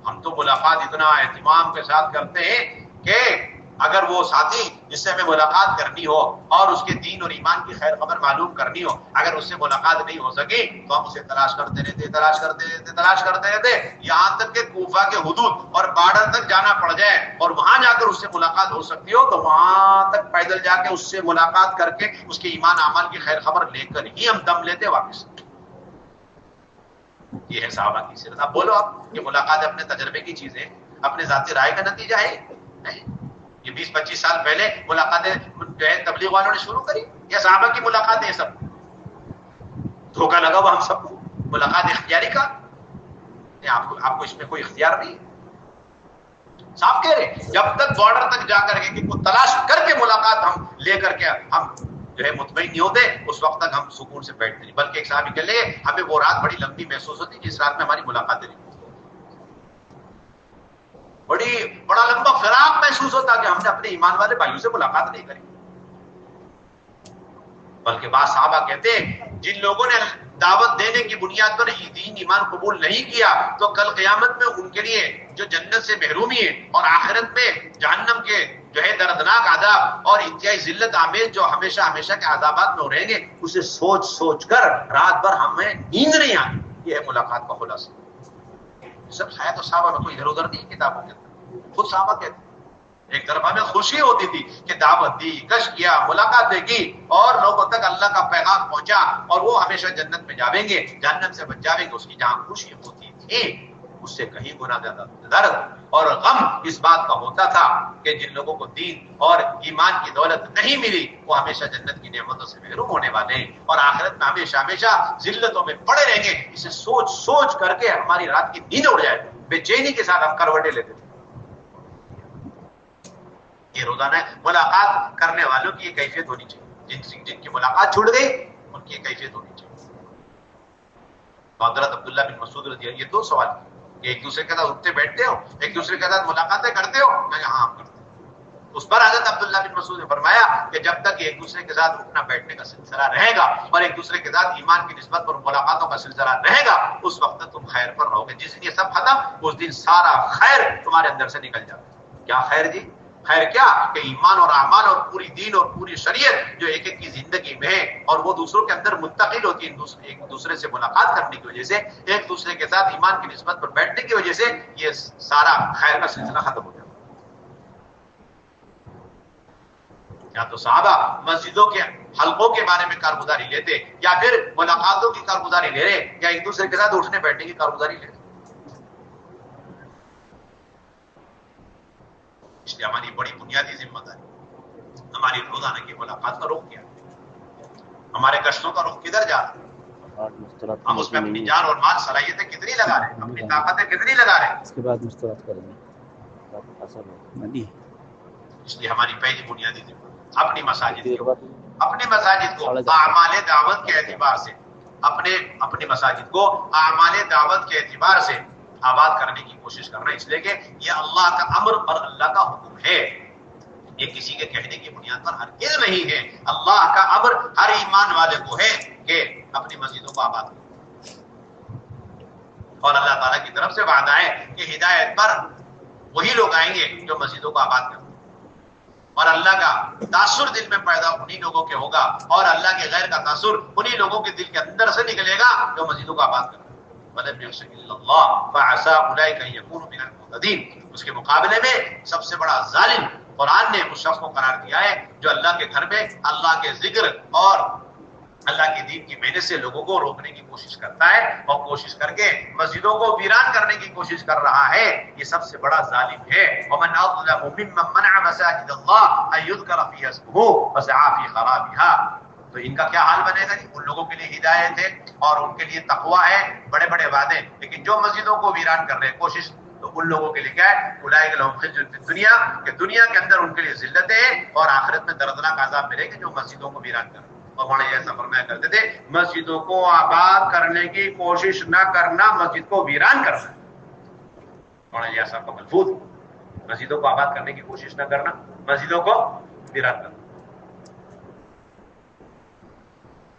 ہم تو ملاقات اتنا اہتمام کے ساتھ کرتے ہیں کہ اگر وہ ساتھی جس سے ہمیں ملاقات کرنی ہو اور اس کے دین اور ایمان کی خیر خبر معلوم کرنی ہو، اگر اس سے ملاقات نہیں ہو سکی تو ہم اسے تلاش کرتے رہتے یہاں تک کہ کوفہ کے حدود اور بارڈر تک جانا پڑ جائے، اور وہاں جا کر اس سے ملاقات ہو سکتی ہو تو وہاں تک پیدل جا کے اس سے ملاقات کر کے اس کے ایمان اعمال کی خیر خبر لے کر ہی ہم دم لیتے واپس۔ یہ ہے صحابہ کی سیرت۔ اب بولو آپ یہ ملاقات اپنے تجربے کی چیز ہے، اپنے ذاتی رائے کا نتیجہ ہے؟ یہ 20-25 سال پہلے ملاقاتیں جو ہے تبلیغ والوں نے شروع کری، یا صحابہ کی ملاقاتیں؟ سب دھوکہ لگا ہوا ہم سب کو، ملاقات اختیاری کا، آپ کو اس میں کوئی اختیار نہیں ہے۔ صاحب کہہ رہے جب تک بارڈر تک جا کر کے کو تلاش کر کے ملاقات ہم لے کر کے ہم جو ہے مطمئن نہیں ہوتے، اس وقت تک ہم سکون سے بیٹھتے نہیں، بلکہ ایک صحابی کہہ لے ہمیں وہ رات بڑی لمبی محسوس ہوتی جس رات میں ہماری ملاقاتیں نہیں ہوتی۔ بڑا لمبا فراق محسوس ہوتا کہ ہم نے اپنے ایمان والے بھائیوں سے ملاقات نہیں کری. بلکہ بعض صحابہ کہتے ہیں جن لوگوں نے دعوت دینے کی بنیاد پر دین ایمان قبول نہیں کیا تو کل قیامت میں ان کے لیے جو جنت سے محرومی ہے اور آخرت میں جہنم کے جو ہے دردناک عذاب اور انتہائی ذلت آمیز جو ہمیشہ ہمیشہ کے عذابات میں رہیں گے، اسے سوچ سوچ کر رات بھر ہمیں نیند نہیں آتی. یہ ہے ملاقات کا خلاصہ. سب شاید تو صحابہ میں کوئی ادھر ادھر نہیں کتابوں کے اندر، خود صحابہ کہتے ہیں ایک طرف ہمیں خوشی ہوتی تھی کہ دعوت دی، کش کیا، ملاقاتیں کی اور لوگوں تک اللہ کا پیغام پہنچا اور وہ ہمیشہ جنت میں جاویں گے، جہنم سے بچ جاویں گے. اس کی جہاں خوشی ہوتی تھی اس سے کہیں گنا زیادہ درد اور غم اس بات کا ہوتا تھا کہ جن لوگوں کو دین اور ایمان کی دولت نہیں ملی وہ ہمیشہ جنت کی نعمتوں سے محروم ہونے والے ہیں اور آخرت میں ہمیشہ ہمیشہ ذلتوں میں پڑے رہیں گے. اسے سوچ سوچ کر کے ہماری رات کی نیند اڑ جائے، بے چینی کے ساتھ ہم کروٹیں لیتے تھے. یہ روزانہ ملاقات کرنے والوں کی یہ کیفیت ہونی چاہیے. جن کی ملاقات چھوٹ گئی ان کی یہ کیفیت ہونی چاہیے. حضرت عبداللہ بن مسعود رضی اللہ عنہ یہ دو سوال کہ ایک دوسرے کے ساتھ اٹھتے بیٹھتے ہو، ایک دوسرے کے ساتھ ملاقاتیں کرتے ہو؟ میں ہاں کرتے ہوں. اس پر حضرت عبداللہ بن مسعود نے فرمایا کہ جب تک ایک دوسرے کے ساتھ اٹھنا بیٹھنے کا سلسلہ رہے گا اور ایک دوسرے کے ساتھ ایمان کی نسبت پر ملاقاتوں کا سلسلہ رہے گا اس وقت تک تم خیر پر رہو گے. جس دن یہ سب ختم اس دن سارا خیر تمہارے اندر سے نکل جاتا. کیا خیر جی؟ خیر کیا کہ ایمان اور اعمال اور پوری دین اور پوری شریعت جو ایک ایک کی زندگی میں ہے اور وہ دوسروں کے اندر منتقل ہوتی ہے ایک دوسرے سے ملاقات کرنے کی وجہ سے، ایک دوسرے کے ساتھ ایمان کی نسبت پر بیٹھنے کی وجہ سے یہ سارا خیر کا سلسلہ ختم ہو جاتا. یا تو صحابہ مسجدوں کے حلقوں کے بارے میں کارگزاری لیتے یا پھر ملاقاتوں کی کارگزاری لے رہے یا ایک دوسرے کے ساتھ اٹھنے بیٹھنے کی کارگزاری لے رہے. اس لیے ہماری بڑی بنیادی ذمہ داری ہماری روزانہ کی ملاقات کا رخ کیا ہے، ہمارے کشتوں کا رخ کدھر جا رہا ہے، ہم اس میں اپنی جان اور مال صلاحیتیں کتنی لگا رہے ہیں، اپنی طاقتیں کتنی لگا رہے ہیں. اس کے بعد مسترد کریں گے. اس لیے ہماری پہلی بنیادی ذمہ اپنی مساجد کو اعمال دعوت کے اعتبار سے اپنی مساجد کو اعمال دعوت کے اعتبار سے آباد کرنے کی کوشش کرنا، اس لیے کہ یہ اللہ کا امر اور اللہ کا حکم ہے. یہ کسی کے کہنے کی بنیاد پر ہرگز نہیں ہے. اللہ کا امر ہر ایمان والے کو ہے کہ اپنی مسجدوں کو آباد کرو اور اللہ تعالیٰ کی طرف سے وعدہ ہے کہ ہدایت پر وہی لوگ آئیں گے جو مسجدوں کو آباد کریں اور اللہ کا تاثر دل میں پیدا انہی لوگوں کے ہوگا اور اللہ کے غیر کا تاثر انہی لوگوں کے دل کے اندر سے نکلے گا جو مسجدوں کو آباد کریں. اس کے مقابلے میں سب سے بڑا ظالم قرآن نے اس شخص کو قرار دیا ہے جو اللہ کے گھر میں اللہ کے ذکر اور اللہ کے دین کی محنت سے لوگوں کو روکنے کی کوشش کرتا ہے اور کوشش کر کے مسجدوں کو ویران کرنے کی کوشش کر رہا ہے. یہ سب سے بڑا ظالم ہے. ومن اظلم ممن منع مساجد الله ان يذكر فيها اسمه وسعى في خرابها. تو ان کا کیا حال بنے گا؟ ان لوگوں کے لیے ہدایت ہے اور ان کے لیے تقویٰ ہے، بڑے بڑے وعدے، لیکن جو مسجدوں کو ویران کر رہے ہیں کوشش، تو ان لوگوں کے لیے کیا ہے؟ اولئک لهم خزي في الدنيا، کہ دنیا کے اندر ان کے لیے ذلت ہے اور آخرت میں دردناک عذاب ملے گا جو مسجدوں کو ویران کر رہے ہیں. اور مولانا ایسا فرمایا کرتے تھے مسجدوں کو آباد کرنے کی کوشش نہ کرنا مسجد کو ویران کرنا. مولانا ایسا کا ملفوظ مسجدوں کو آباد کرنے کی کوشش نہ کرنا، مسجدوں کو ویران کرنا.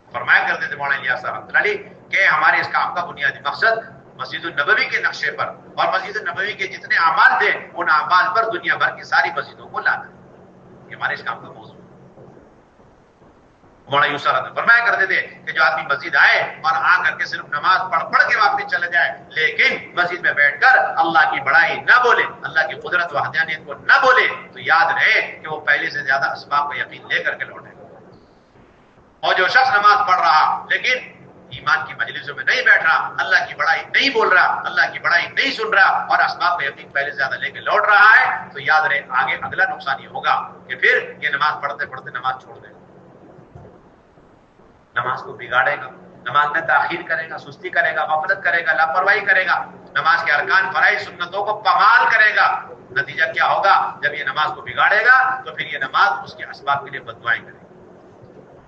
فرمایا کرتے تھے مولانا الیاس رحمۃ اللہ علیہ کہ ہمارے اس کام کا بنیادی مقصد مسجد النبوی کے نقشے پر اور مسجد النبوی کے جتنے اعمال تھے ان اعمال پر دنیا بھر کی ساری مسجدوں کو لانا. یہ ہمارے اس کام کا موضوع. مولانا یوسف رحمۃ فرمایا کرتے تھے کہ جو آدمی مسجد آئے اور آ کر کے صرف نماز پڑھ کے واپس چلے جائے لیکن مسجد میں بیٹھ کر اللہ کی بڑائی نہ بولے، اللہ کی قدرت و وحدانیت کو نہ بولے، تو یاد رہے کہ وہ پہلے سے زیادہ اسباب کا یقین لے کر کے لوٹے. اور جو شخص نماز پڑھ رہا لیکن ایمان کی مجلسوں میں نہیں بیٹھ رہا، اللہ کی بڑائی نہیں بول رہا، اللہ کی بڑائی نہیں سن رہا اور اسباب کا یقین پہلے سے زیادہ لے کے لوٹ رہا ہے، تو یاد رہے آگے اگلا نقصان یہ ہوگا کہ پھر یہ نماز پڑھتے پڑھتے نماز چھوڑ دے گا، نماز کو بگاڑے گا، نماز میں تاخیر کرے گا، سستی کرے گا، غفلت کرے گا، لاپرواہی کرے گا، نماز کے ارکان فرائض سنتوں کو پامال کرے گا. نتیجہ کیا ہوگا؟ جب یہ نماز کو بگاڑے گا تو پھر یہ نماز اس کے اسباب کے لیے بد دعائیں کرے گی.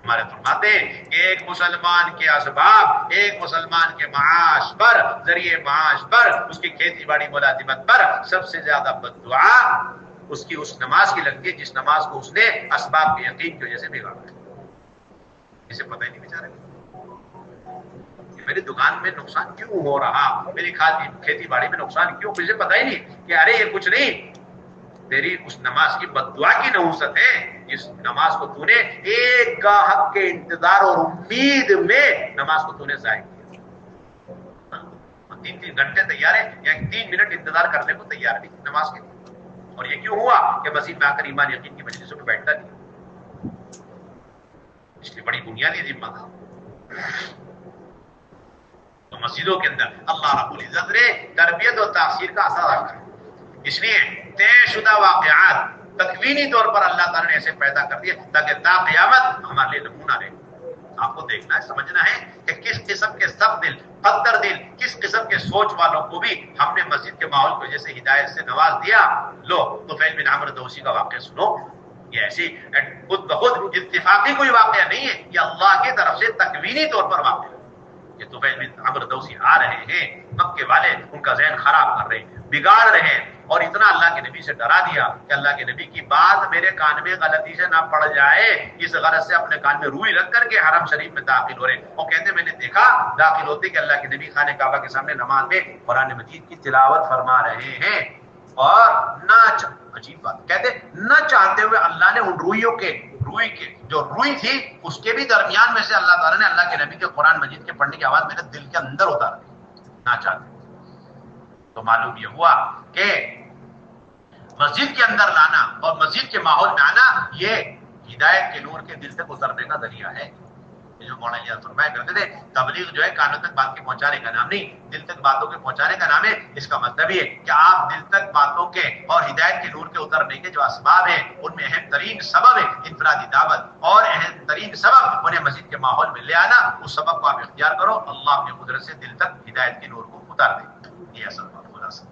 ہمارے فرماتے ہیں کہ ایک مسلمان کے اسباب، ایک مسلمان کے معاش پر، ذریعے معاش پر، اس کی کھیتی باڑی ملازمت پر سب سے زیادہ بد دعا اس کی اس نماز کی لگتی ہے جس نماز کو اس نے اسباب کے یقین کی وجہ سے بگاڑا ہے. اسے پتہ ہی نہیں بیچارے میری دکان میں نقصان کیوں ہو رہا، میری کھیتی باڑی میں نقصان کیوں، مجھے پتہ ہی نہیں کہ ارے یہ کچھ نہیں، تیری اس نماز کی بد دعا کی نحوست ہے جس نماز کو تو نے ایک گاہک کے انتظار اور امید میں نماز کو تو نے ضائع کیا. 3 گھنٹے تیار ہے یا 3 منٹ انتظار کرنے کو تیار نہیں نماز کے لیے. اور یہ کیوں ہوا کہ مسجد میں آ کر ایمان یقین کی مجلسوں میں بیٹھتا نہیں. اس لیے بڑی بنیادی ذمہ تھا. تو مسجدوں کے اندر اللہ رب العزت نے تربیت اور تاثیر کا اثر رکھا. اس لیے طے شدہ واقعات تکوینی طور پر اللہ تعالیٰ نے ایسے پیدا کر دیے تاکہ تا قیامت ہمارے لیے نمونہ رہے. آپ کو دیکھنا ہے، سمجھنا ہے کہ کس قسم کے سخت دل، پتھر دل، کس قسم کے سوچ والوں کو بھی ہم نے مسجد کے ماحول کی وجہ سے ہدایت سے نواز دیا. لو طفیل بن عمرو دوسی کا واقعہ سنو. یہ ایسی خود بخود اتفاقی کوئی واقعہ نہیں ہے، یہ اللہ کی طرف سے تکوینی طور پر واقعہ ہے. یہ طفیل بن عمرو دوسی آ رہے ہیں، مکے والے ان کا ذہن خراب کر رہے ہیں، بگاڑ رہے ہیں، اور اتنا اللہ کے نبی سے ڈرا دیا کہ اللہ کے نبی کی بات میرے کان میں غلطی سے نہ پڑ جائے. اس غرض سے اپنے کان میں روئی رکھ کر کے حرم شریف میں داخل ہو رہے ہیں. اور کہتے میں نے دیکھا داخل ہوتے کہ اللہ کے نبی خانہ کعبہ کے سامنے نماز میں قرآن مجید کی تلاوت فرما رہے ہیں. اور عجیب بات کہتے نہ چاہتے ہوئے اللہ نے ان روئی کے جو روئی تھی اس کے بھی درمیان میں سے اللہ تعالیٰ نے اللہ کے نبی کے قرآن مجید کے پڑھنے کی آواز میرے دل کے اندر اتار دی نہ چاہتے. تو معلوم یہ ہوا کہ مسجد کے اندر لانا اور مسجد کے ماحول میں آنا یہ ہدایت کے نور کے دل تک اترنے کا ذریعہ ہے. جو مولانا فرمایا کرتے تھے تبلیغ جو ہے کانوں تک بات کے پہنچانے کا نام نہیں، دل تک باتوں کے پہنچانے کا نام ہے. اس کا مطلب یہ کہ آپ دل تک باتوں کے اور ہدایت کے نور کے اترنے کے جو اسباب ہیں ان میں اہم ترین سبب ہے انفرادی دعوت، اور اہم ترین سبب انہیں مسجد کے ماحول میں لے آنا. اس سبب کو آپ اختیار کرو، اللہ اپنی قدرت سے دل تک ہدایت کے نور کو اتار دے. یہ اصل بات خلاصہ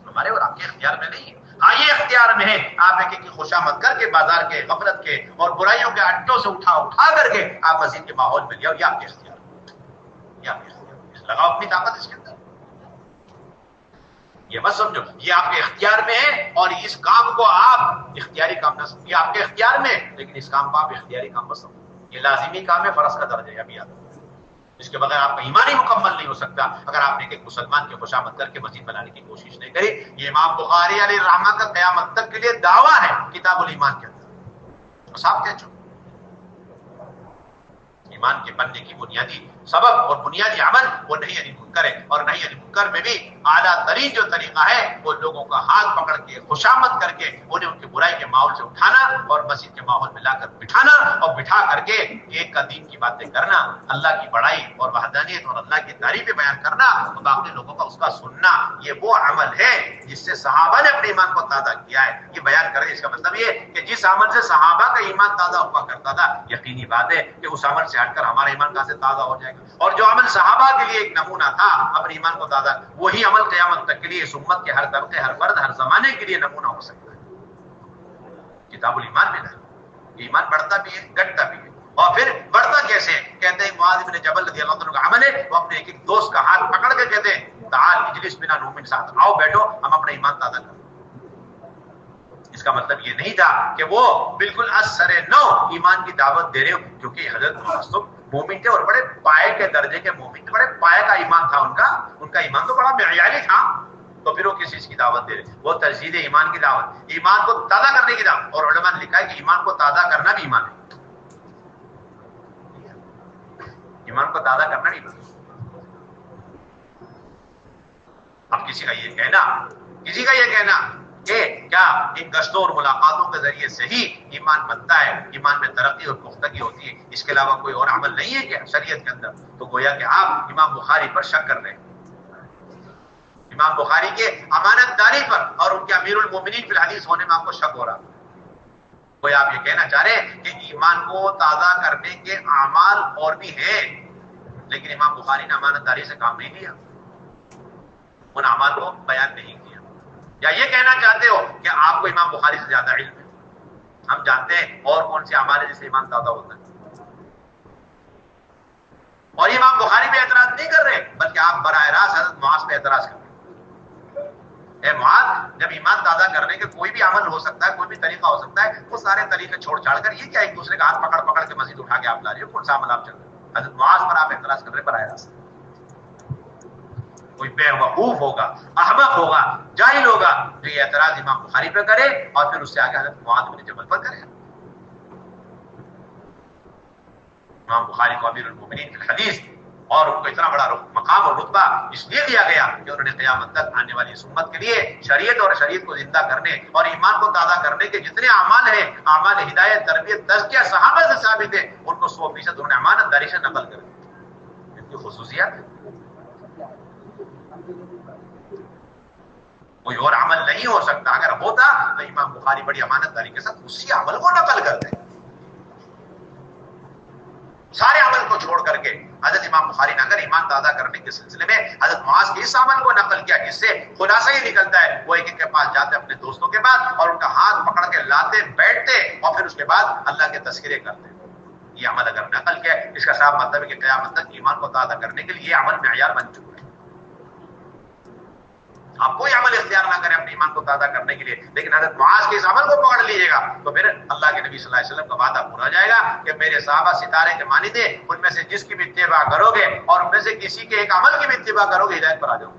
ہمارے اور آپ کے اختیار میں نہیں ہے. ہاں یہ اختیار میں ہے آپ ایک ایک خوشامد کر کے بازار کے غفلت کے اور برائیوں کے اڈوں سے اٹھا کر کے آپ مسجد کے ماحول میں لے آؤ. یہ آپ کے اختیار میں، یہ آپ کے اختیار میں. لگاؤ اپنی طاقت اس کے اندر. یہ مت سمجھو یہ آپ کے اختیار میں ہے اور اس کام کو آپ اختیاری کام نہ سمجھو. یہ آپ کے اختیار میں، لیکن اس کام کو آپ اختیاری کام مت سمجھو. یہ لازمی کام ہے، فرض کا درجہ ہے. ابھی یاد رکھو اس کے بغیر آپ کا ایمان ہی مکمل نہیں ہو سکتا اگر آپ نے ایک مسلمان کی خوشامد کر کے مسجد بنانے کی کوشش نہیں کری. یہ امام بخاری علیہ الرحمہ کا قیامت تک کے لیے دعویٰ ہے کتاب الایمان کے اندر. صاحب کہہ چکے ایمان کے بننے کی بنیادی سبب اور بنیادی عمل وہ نہیں علی منکر ہے. اور نہیں علی منکر میں بھی اعلیٰ ترین جو طریقہ ہے وہ لوگوں کا ہاتھ پکڑ کے خوشامد کر کے انہیں ان کی برائی کے ماحول سے اٹھانا اور مسجد کے ماحول میں لا کر بٹھانا اور بٹھا کر کے ایک کا دین کی باتیں کرنا، اللہ کی بڑائی اور وحدانیت اور اللہ کی تعریفیں بیان کرنا اور باقی لوگوں کا اس کا سننا. یہ وہ عمل ہے جس سے صحابہ نے اپنے ایمان کو تازہ کیا ہے. یہ بیان کرے اس کا مطلب یہ کہ جس عمل سے صحابہ کا ایمان تازہ ہوا کرتا تھا یقینی بات ہے کہ اس عمل سے ہٹ کر ہمارا ایمان کہاں سے تازہ ہو جائے گا. اور جو عمل صحابہ کے لیے ایک نمونہ تھا اپنے ایمان کو تازہ، وہی عمل قیامت تک کے لیے اس امت کے ہر طبقے، ہر فرد، ہر زمانے کے لیے نمونہ ہو سکتا ہے. کتاب الایمان میں ایمان بڑھتا بھی ہے، گھٹتا بھی ہے. اور پھر بڑھتا کیسے؟ کہتے ہیں معاذ بن جبل رضی اللہ عنہ کا عمل ہے وہ اپنے ایک ایک دوست کا ہاتھ پکڑ کے کہتے ہیں تعال اجلس بنا نؤمن ساتھ، آؤ بیٹھو ہم اپنا ایمان تازہ کریں. اس کا مطلب یہ نہیں تھا کہ وہ بالکل اثر نو ایمان کی دعوت دے رہے ہو، کیونکہ حضرت مومن تھے اور بڑے پائے کے درجے کے مومن تھے، بڑے پائے کا ایمان تھا ان کا ایمان تو بڑا معیاری تھا. تو پھر وہ کس چیز کی دعوت دے رہے؟ وہ تجدید ایمان کی دعوت، ایمان کو تازہ کرنے کی دعوت. اور علماء نے لکھا ہے کہ ایمان کو تازہ کرنا بھی ایمان ہے. ایمان کو تازہ کرنا نہیں بس. اب کسی کا یہ کہنا کہ کیا ان گشتوں اور ملاقاتوں کے ذریعے سے ہی ایمان بنتا ہے، ایمان میں ترقی اور پختگی ہوتی ہے، اس کے علاوہ کوئی اور عمل نہیں ہے کیا شریعت کے اندر؟ تو گویا کہ آپ امام بخاری پر شک کر رہے ہیں، امام بخاری کے امانت داری پر اور ان کے امیر المومنین فی الحدیث ہونے میں آپ کو شک ہو رہا. کوئی آپ یہ کہنا چاہ رہے ہیں کہ ایمان کو تازہ کرنے کے اعمال اور بھی ہیں، لیکن امام بخاری نے امانت داری سے کام نہیں لیا، ان اعمال کو بیان نہیں کیا. یا یہ کہنا چاہتے ہو کہ آپ کو امام بخاری سے زیادہ علم ہے، ہم جانتے ہیں اور کون سے اعمال ہے جس سے ایمان تازہ ہوتا ہے. براہ راست حضرت معاذ پہ اعتراض کر رہے ہیں، اے معاذ جب ایمان تازہ کرنے کے کوئی بھی عمل ہو سکتا ہے، کوئی بھی طریقہ ہو سکتا ہے، وہ سارے طریقے چھوڑ چھاڑ کر یہ کیا ایک دوسرے کا ہاتھ پکڑ پکڑ کے مسجد اٹھا کے آپ لا رہے ہو، کون سا عمل آپ چل رہے ہیں؟ حضرت معاذ پر آپ اعتراض کر رہے ہیں براہ راست۔ کوئی بے وقوف ہوگا، احمق ہوگا، جاہل ہوگا جو یہ اعتراض امام بخاری پہ کرے اور پھر اس سے آگے حضرت معاذ بن جبل پر کرے۔ امام بخاری کو امیر المومنین فی الحدیث اور ان کو اتنا بڑا مقام اور رتبہ اس لیے دیا گیا کہ انہوں نے قیامت تک آنے والی اس امت کے لیے شریعت اور شریعت کو زندہ کرنے اور ایمان کو تازہ کرنے کے جتنے اعمال ہیں، اعمال ہدایت، تربیت، تزکیہ صحابہ سے ثابت ہے، ان کو 100% انہوں نے امانت داری سے نقل کر دی۔ ان کی خصوصیات ہے۔ کوئی اور عمل نہیں ہو سکتا، اگر ہوتا تو امام بخاری بڑی امانت داری کے ساتھ اسی عمل کو نقل کرتے۔ سارے عمل کو چھوڑ کر کے حضرت امام بخاری نے اگر ایمان تازہ کرنے کے سلسلے میں حضرت معاذ کے اس عمل کو نقل کیا جس سے خلاصہ یہ نکلتا ہے، وہ ایک کے پاس جاتے اپنے دوستوں کے پاس اور ان کا ہاتھ پکڑ کے لاتے، بیٹھتے اور پھر اس کے بعد اللہ کے تذکرے کرتے۔ یہ عمل اگر نقل کیا اس کا صاف مطلب ہے کہ قیامت تک ایمان کو تازہ کرنے کے لیے یہ عمل معیار بن چکا ہے۔ آپ کوئی عمل اختیار نہ کریں اپنے ایمان کو تازہ کرنے کے لیے، لیکن حضرت معاذ کے اس عمل کو پکڑ لیجیے گا تو پھر اللہ کے نبی صلی اللہ علیہ وسلم کا وعدہ پورا ہو جائے گا کہ میرے صحابہ ستارے کے مانند ہیں، ان میں سے جس کی بھی اتباع کرو گے اور ان میں سے کسی کے ایک عمل کی بھی اتباع کرو گے ہدایت پر آ جاؤ گے۔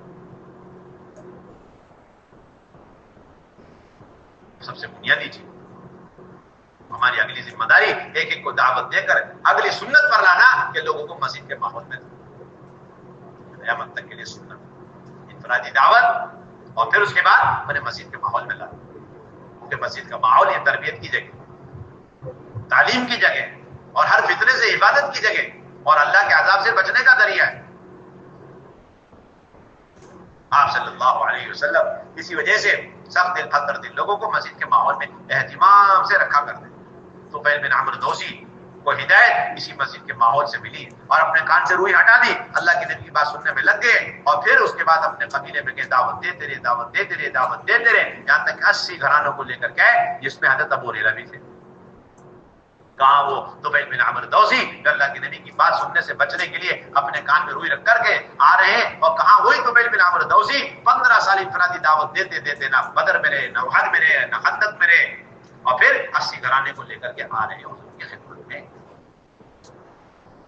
سب سے بنیادی چیز ہماری اگلی ذمہ داری ایک ایک کو دعوت دے کر اگلی سنت پر لانا کہ لوگوں کو مسجد کے ماحول میں قیامت تک کے لیے سنت انفرادی دعوت اور پھر اس کے بعد انہیں مسجد کے ماحول میں لانا، کیونکہ مسجد کا ماحول یہ تربیت کی جگہ، تعلیم کی جگہ اور ہر فتنے سے عبادت کی جگہ اور اللہ کے عذاب سے بچنے کا ذریعہ ہے۔ آپ صلی اللہ علیہ وسلم اسی وجہ سے سخت دل پتھر دل لوگوں کو مسجد کے ماحول میں اہتمام سے رکھا کرتے۔ طفیل بن عمرو دوسی کو ہدایت اسی مسجد کے ماحول سے ملی اور اپنے کان سے روئی ہٹا دی، اللہ کے نبی کی بات سننے میں لگ گئے اور پھر اس کے بعد اپنے قبیلے میں دعوت دیتے رہے، دعوت دیتے رہے، دعوت دیتے رہے، یہاں تک 80 گھرانوں کو لے کر گئے جس میں حضرت ابو ہریرہ بھی تھے۔ کہاں وہ طفیل بن عمرو دوسی جو اللہ کے نبی کی بات سننے سے بچنے کے لیے اپنے کان میں روئی رکھ کر کے آ رہے ہیں، اور کہاں وہی طفیل بن عمرو دوسی 15 سال انفرادی دعوت دیتے دیتے نہ بدر میں رہے، نہ احد میں رہے، نہ خندق میں رہے، اور پھر 80 گھرانے کو لے کر کے آ رہے ہیں حضور کی خدمت میں۔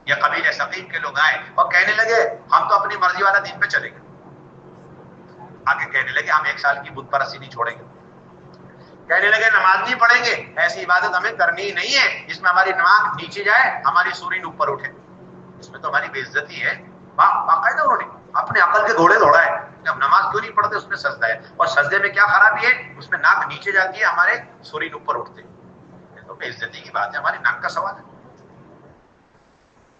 یہ قبیلے ثقیف کے لوگ آئے اور کہنے لگے ہم تو اپنی مرضی والا دین پہ چلیں گے، آگے کہنے لگے ہم 1 سال کی بت پرستی نہیں چھوڑیں گے، کہنے لگے نماز نہیں پڑھیں گے، ایسی عبادت ہمیں کرنی ہی نہیں ہے جس میں ہماری نماز نیچے جائے، ہماری سورین اوپر اٹھے، اس میں تو ہماری بے عزتی ہے۔ باقاعدہ انہوں نے اپنے عقل کے گھوڑے دوڑائے کہ ہم نماز کیوں نہیں پڑھتے، اس میں سجدہ ہے، اور سجدے میں کیا خرابی ہے، اس میں ناک نیچے جاتی ہے، ہمارے سورین اوپر اٹھتے، یہ تو بے عزتی کی بات ہے، ہماری ناک کا سوال ہے۔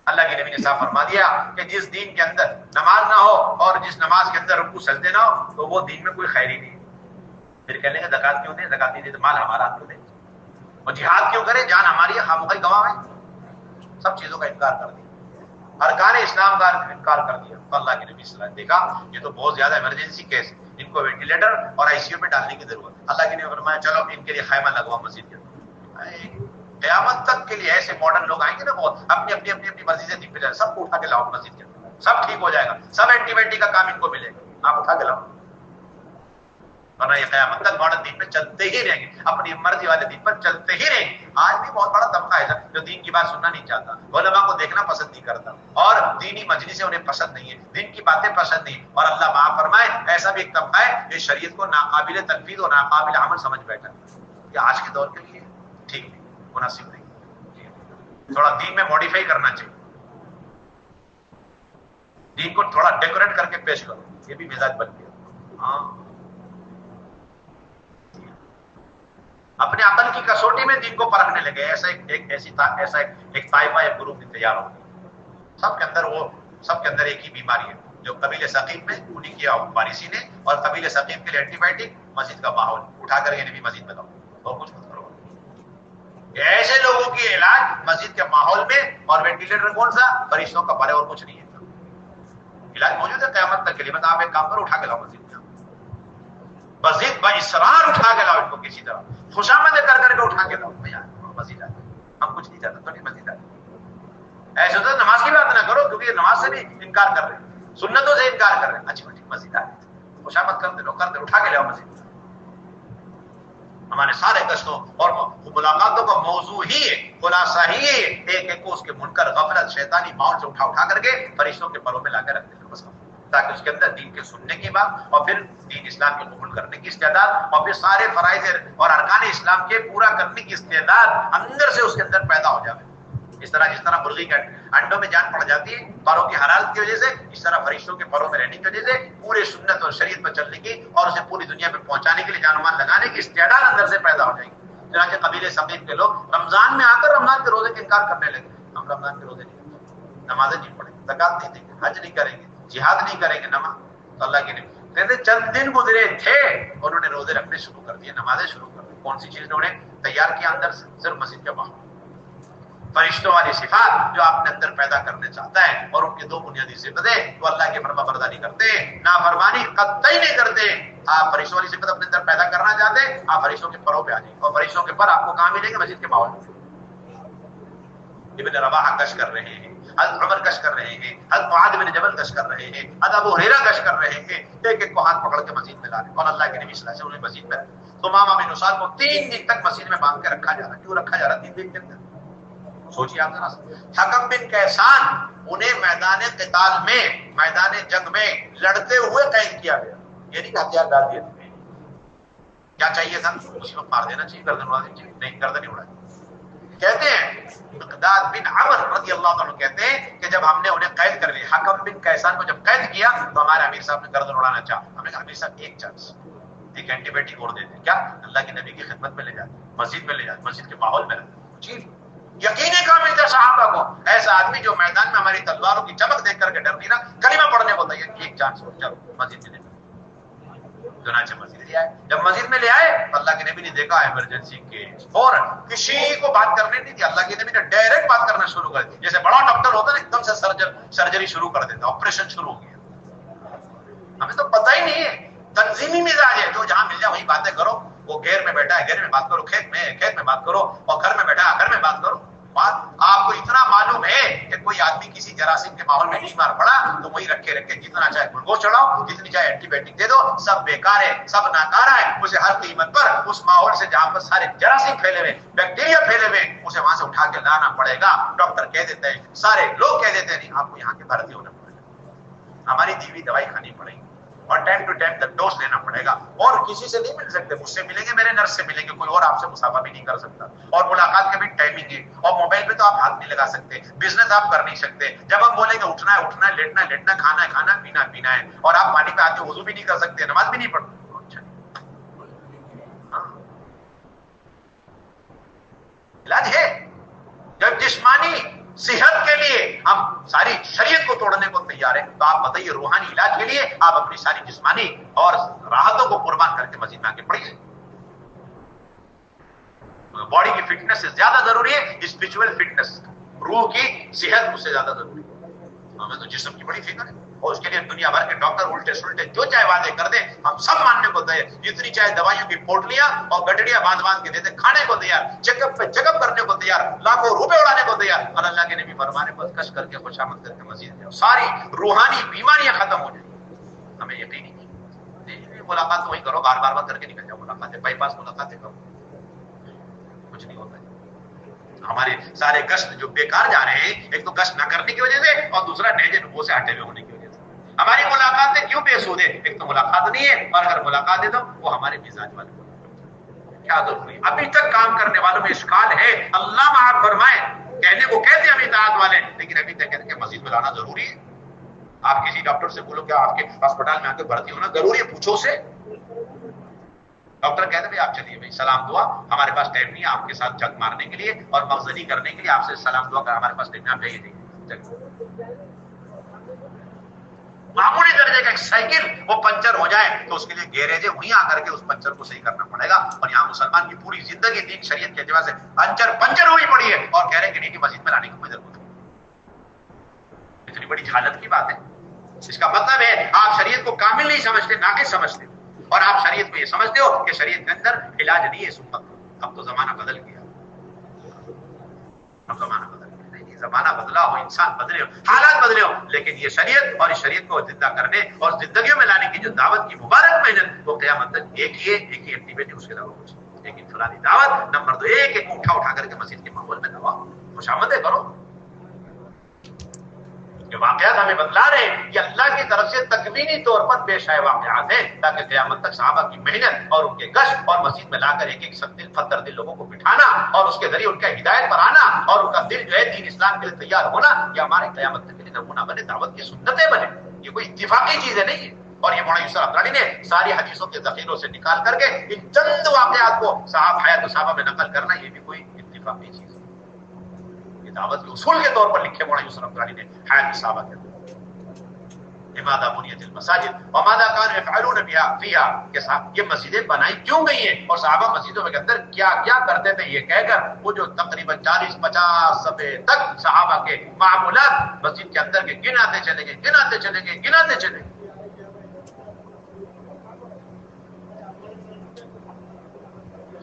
اللہ کے نبی نے صاف فرما دیا کہ جس دین کے اندر نماز نہ ہو اور جس نماز کے اندر رکوع سجدے نہ ہو تو وہ دین میں کوئی خیر ہی نہیں۔ پھر کہنے کا زکات کیوں دیں، زکات نہیں دے تو مال ہمارا کیوں دیں، اور جہاد کیوں کرے، جان ہماری ہے، خامخواہ گواہ ہے، سب چیزوں کا انکار کر دیا، ارکان اسلام کا انکار کر دیا۔ تو اللہ کے نبی صلی اللہ علیہ وسلم نے دیکھا یہ تو بہت زیادہ ایمرجنسی کیس ہے، ان کو وینٹیلیٹر اور آئی سی یو میں ڈالنے کی ضرورت ہے۔ اللہ کے نبی نے فرمایا چلو ان کے لیے خیمہ لگواؤ مسجد کے اندر۔ قیامت تک کے لیے ایسے ماڈرن لوگ آئیں گے نا بہت، اپنی اپنی اپنی اپنی مرضی سے دین پہ جائے، سب کو اٹھا کے لاؤ مسجد کے اندر، سب ٹھیک ہو جائے گا، سب اینٹی وینٹی کا کام ان کو ملے گا، آپ اٹھا کے لاؤ، ورنہ یہ قیامت تک ماڈرن دین پہ چلتے ہی رہیں گے، اپنی مرضی والے دین پر چلتے ہی رہیں گے۔ آج بھی بہت بڑا طبقہ ہے جو دین کی بات سننا نہیں چاہتا، علماء کو دیکھنا پسند نہیں کرتا، اور دینی مجلسیں انہیں پسند نہیں ہے، دین کی باتیں پسند نہیں، اور اللہ معاف فرمائے ایسا بھی ایک طبقہ ہے جو شریعت کو ناقابل تنفیذ اور ناقابل عمل سمجھ بیٹھا ہے۔ یہ آج کے دور کے لیے ٹھیک نہیں، مناسب نہیں، تھوڑا دین میں موڈیفائی کرنا چاہیے، دین کو تھوڑا ڈیکوریٹ کر کے پیش کرو، یہ بھی مزاج بن گیا۔ ہاں اپنے عقل کی کسوٹی میں دین کو پرکھنے لگے، ایسا ایک طائفہ ایک گروپ بھی تیار ہو گیا، سب کے اندر ایک ہی بیماری ہے جو قبیلے ثقیف میں انہیں کی وارثی نے، اور قبیلے ثقیف کے لیے اینٹی بائیوٹک مسجد کا ماحول اٹھا کر کے نبی مسجد میں لاؤ اور کچھ مت کرو۔ ایسے لوگوں کی علاج مسجد کے ماحول میں، اور وینٹیلیٹر کون سا، فرشتوں کا پرے اور کچھ نہیں ہے، علاج موجود ہے قیامت تک کے لیے۔ آپ ایک کام کرو، اٹھا کے لاؤ مسجد میں، مسجد باصرار اٹھا کے لاؤ ان کو، کسی طرح خوشامد کر کر کے اٹھا کے لاؤ، مسجد آ ہم کچھ نہیں چاہتے تو نہیں مسجد آ۔ ایسے تو نماز کی بات نہ کرو کیونکہ نماز سے بھی انکار کر رہے ہیں، سنتوں سے انکار کر رہے ہیں. اچھی بٹی مسجد آ گئی, خوشامد کرتے لو, اٹھا کے لے آؤ مسجد. ہمارے سارے گشتوں اور ملاقاتوں کا موضوع ہی ہے, خلاصہ ہی ہے, ایک کو اس کے منکر غفلت شیطانی ماحول سے اٹھا کر کے فرشتوں کے پروں میں لا کے رکھ دیتے بس, تاکہ اس کے اندر دین کے سننے کی بات اور پھر دین اسلام کے قبول کرنے کی استعداد اور پھر سارے فرائض اور ارکان اسلام کے پورا کرنے کی استعداد اندر سے اس کے اندر پیدا ہو جائے. جس طرح مرغی کے انڈوں میں جان پڑ جاتی ہے پروں کی حرارت کی وجہ سے, اس طرح فرشتوں کے پروں میں رہنے کی وجہ سے پورے سنت اور شریعت پر چلنے کی اور اسے پوری دنیا میں پہنچانے کے لیے جان و مال لگانے کی استعداد اندر سے پیدا ہو جائے گی. چنانچہ قبیلے ثقیف کے لوگ رمضان میں آ کر رمضان کے روزے کا انکار کرنے لگے. ہم رمضان کے روزے نہیں کرتے, نمازیں نہیں پڑھیں گے, زکات نہیں دیں گے, حج نہیں کریں گے, جہاد نہیں کریں گے, نماز تو اللہ کی نہیں. کہتے چند دن گزرے تھے انہوں نے روزے رکھنے شروع کر دیے, نمازیں شروع کر دی. کون سی چیز نے انہیں تیار کیا اندر سے؟ صرف مسجد کا ماحول, فرشتوں والی صفات جو آپ نے اندر پیدا کرنے چاہتا ہے, اور ان کی دو بنیادی صفتیں وہ اللہ کی فرما برداری کرتے ہیں, نافرمانی قطعی نہیں کرتے. آپ فرشتوں والی صفت اپنے اندر پیدا کرنا چاہتے ہیں, آپ فرشتوں کے پروں پہ آ جائیں, اور فرشتوں کے پر آپ کو کہاں ملیں گے؟ مسجد کے ماحول میں. ابن رواحہ کش کر رہے ہیں, حضرت عمر کش کر رہے ہیں, حضرت معاذ بن جبل کش کر رہے ہیں, حضرت ابو ہریرہ کش کر رہے ہیں, ایک کو ہاتھ پکڑ کے مسجد میں لا رہے ہیں, اور اللہ کے نبی صلی اللہ علیہ وسلم انہیں مسجد میں ثمامہ بن اساد کو 3 دن تک مسجد میں باندھ کے رکھا جا رہا ہے. کیوں رکھا جا رہا ہے 3 دن کے اندر؟ سوچیے آپ ذرا. حکم بن کیسان انہیں میدان قتال میں, میدان جنگ میں لڑتے ہوئے قید کیا گیا, یہ نہیں کہ ہتھیار ڈال دیے. کیا چاہیے تھا اسی وقت؟ مار دینا چاہیے, گردن اڑا دینی چاہیے, نہیں گردن نہیں اڑائی. کہتے ہیں مقداد بن عمر رضی اللہ عنہ کہتے ہیں کہ جب ہم نے انہیں قید کر لیا, حکم بن کیسان کو جب قید کیا تو ہمارے امیر صاحب نے گردن اڑانا چاہا. ہم نے کہا امیر صاحب ایک چانس, ایک اینٹی بایوٹک اور دے دیں. کیا؟ اللہ کے نبی کی خدمت میں لے جاتے, مسجد میں لے جاتے, مسجد کے ماحول میں رہتے. جی یقین کامل تھا صحابہ کو, ایسا آدمی جو میدان میں ہماری تلواروں کی چمک دیکھ کر کے ڈر نہیں رہا, کلمہ پڑھنے کو تیار, ایک چانس ہو, چلو مسجد میں لے جاتے. چنانچہ مسجد لے آئے. جب مسجد میں لے آئے تو اللہ کے نبی نے دیکھا ایمرجنسی کیس, اور کسی کو بات کرنے نہیں تھی. اللہ کے نبی نے ڈائریکٹ بات کرنا شروع کر دی. جیسے بڑا ڈاکٹر ہوتا ہے نا, ایک دم سے سرجری شروع کر دیتا, آپریشن شروع ہو گیا. ہمیں تو پتہ ہی نہیں ہے, تنظیمی مزاج ہے, جو جہاں مل جائے وہیں باتیں کرو. وہ گھر میں بیٹھا ہے گھر میں بات کرو, کھیت میں بات کرو, اور گھر میں بیٹھا ہے گھر میں بات کرو. بات آپ کو اتنا معلوم ہے کہ کوئی آدمی کسی جراثیم کے ماحول میں بیمار پڑا تو وہی رکھے جتنا چاہے گلوکوز چڑھاؤ, جتنی چاہے اینٹی بایوٹک دے دو, سب بیکار ہے, سب ناکارہ ہے. اسے ہر قیمت پر اس ماحول سے جہاں پر سارے جراثیم پھیلے ہوئے, بیکٹیریا پھیلے ہوئے, اسے وہاں سے اٹھا کے لانا پڑے گا. ڈاکٹر کہہ دیتے ہیں, سارے لوگ کہہ دیتے ہیں, نہیں آپ کو یہاں کے بھرتی ہونا پڑے گا, ہماری دی ہوئی دوائی کھانی پڑے گی, اور ٹائم ٹو ٹائم ڈوز لینا پڑے گا. اور کسی سے نہیں مل سکتے, مجھ سے ملیں گے, میرے نرس سے ملیں گے, کوئی اور آپ سے مسافہ بھی نہیں کر سکتا. اور ملاقات کے بھی ٹائمنگ ہے, اور موبائل پہ تو آپ ہاتھ نہیں لگا سکتے, بزنس آپ کر نہیں سکتے. جب ہم بولیں گے اٹھنا ہے اٹھنا ہے, لیٹنا ہے لیٹنا ہے, کھانا ہے کھانا, پینا پینا ہے, اور آپ پانی پہ آ کے وضو بھی نہیں کر سکتے, نماز بھی نہیں پڑھتے. علاج ہے. جب جسمانی صحت کے لیے ہم ساری شریعت کو توڑنے کو تیار ہیں, تو آپ بتائیے روحانی علاج کے لیے آپ اپنی ساری جسمانی اور راحتوں کو قربان کر کے مسجد میں آ کے پڑھیے. باڈی کی فٹنس سے زیادہ ضروری ہے اسپرچوئل فٹنس, روح کی صحت اس سے زیادہ ضروری ہے. ہمیں تو جسم کی بڑی فکر ہے, اور اس کے لیے دنیا بھر کے ڈاکٹر الٹے سلٹے جو چاہے وعدے کر دیں, ہم سب ماننے کو تیار, جتنی چاہے دوائیوں کی پوٹلیاں اور گٹڑیاں باندھ کے دیتے, کھانے کو تیار, چیک اپ پہ چیک اپ کرنے کو تیار, لاکھوں روپے اڑانے کو تیار. اور اللہ کے نبی فرمانے پر کش کر کے خوشامد کر کے مسجد میں ساری روحانی بیماریاں ختم ہو جائیں. ہمیں یقین نہیں. ملاقات وہی کرو, بار بار کر کے نکل جاؤ, ملاقاتیں بائی پاس ملاقاتیں کرو, کچھ نہیں ہوتا ہے. ہمارے سارے گشت جو بیکار جا رہے ہیں, ایک تو گشت نہ کرنے کی وجہ سے, اور دوسرا نہج نبوت سے ہٹے ہوئے ہونے کی وجہ سے. ہماری ملاقاتیں کیوں بے سود ہے؟ ایک تو ملاقات نہیں ہے, اور اگر ملاقات ہے تو وہ ہمارے مزاج والے. کیا ضروری؟ ابھی تک کام کرنے والوں میں اشکال ہے, اللہ معاف فرمائے. کہنے کو کہتے ہیں ہم اطاعت والے, لیکن ابھی تک کہتے ہیں کہ مسجد میں لانا ضروری ہے. آپ کسی ڈاکٹر سے بولو کہ آپ کے ہسپتال میں آ کے بھرتی ہونا ضروری ہے, پوچھو سے. ڈاکٹر کہتے ہیں آپ چلیے بھائی, سلام دعا, ہمارے پاس ٹائم نہیں ہے آپ کے ساتھ جنگ مارنے کے لیے اور مغزنی کرنے کے لیے, آپ سے سلام دعا کر, ہمارے پاس ٹائم نہیں, آپ جائیے جائیے. معمولی درجے کا ایک سائیکل وہ پنچر ہو جائے تو اس کے لیے گیریج ہے, وہیں آ کر کے اس پنچر کو صحیح کرنا پڑے گا. اور یہاں مسلمان کی پوری زندگی دین شریعت کے اعتبار سے پنچر ہوئی پڑی ہے, اور کہہ رہے ہیں کہ نہیں مسجد میں لانے کی کوئی ضرورت نہیں. اتنی بڑی جہالت کی بات ہے. اس کا مطلب ہے آپ شریعت کو کامل نہیں سمجھتے, ناقص سمجھتے, اور آپ شریعت کو یہ سمجھتے ہو کہ شریعت کے اندر علاج نہیں ہے سنت. اب تو زمانہ بدل گیا, اب زمانہ بدل گیا. زمانہ بدلا ہو، انسان بدلے ہو، حالات بدلے ہو، لیکن یہ شریعت اور اس شریعت کو زندہ کرنے اور زندگیوں میں لانے کی جو دعوت کی مبارک محنت، وہ قیامت تک ایک ہی ایکٹیویٹی، اس کے علاوہ کچھ نہیں۔ ایک انفرادی دعوت، نمبر 2 ایک اٹھا کر کے مسجد کے ماحول میں دعوت خوشامدیں کرو۔ یہ واقعات ہمیں بتلا رہے ہیں، یہ اللہ کی طرف سے تکوینی طور پر پیش آئے واقعات ہیں، تاکہ قیامت تک صحابہ کی محنت اور ان کے گشت اور مسجد میں لا کر ایک ایک سخت دل پتھر دل لوگوں کو بٹھانا اور اس کے ذریعے ان کا ہدایت پر آنا اور ان کا دل جو ہے دین اسلام کے لیے تیار ہونا، یہ ہمارے قیامت تک کے لیے نمونہ بنے، دعوت کی سنتیں بنے۔ یہ کوئی اتفاقی چیزیں نہیں ہے۔ اور یہ مولانا یوسف افغانی نے ساری حدیثوں کے ذخیروں سے نکال کر کے ان چند واقعات کو حیات صحابہ میں نقل کرنا، یہ بھی کوئی اتفاقی چیز ہے۔ یہ دعوت کے اصول کے طور پر لکھے مولانا یوسف افغانی نے حیات صحابہ کے اندر، لماذا بنیت المساجد وماذا كانوا يفعلون بها فيها، کہ صاحب یہ مسجدیں بنائی کیوں گئی ہیں اور صحابہ مسجدوں کے اندر کیا کیا کرتے تھے، یہ کہہ کر وہ جو تقریباً 40-50 صفحے تک صحابہ کے معمولات مسجد کے اندر کے گناتے چلے گئے، گناتے چلے گئے، گناتے چلے گئے۔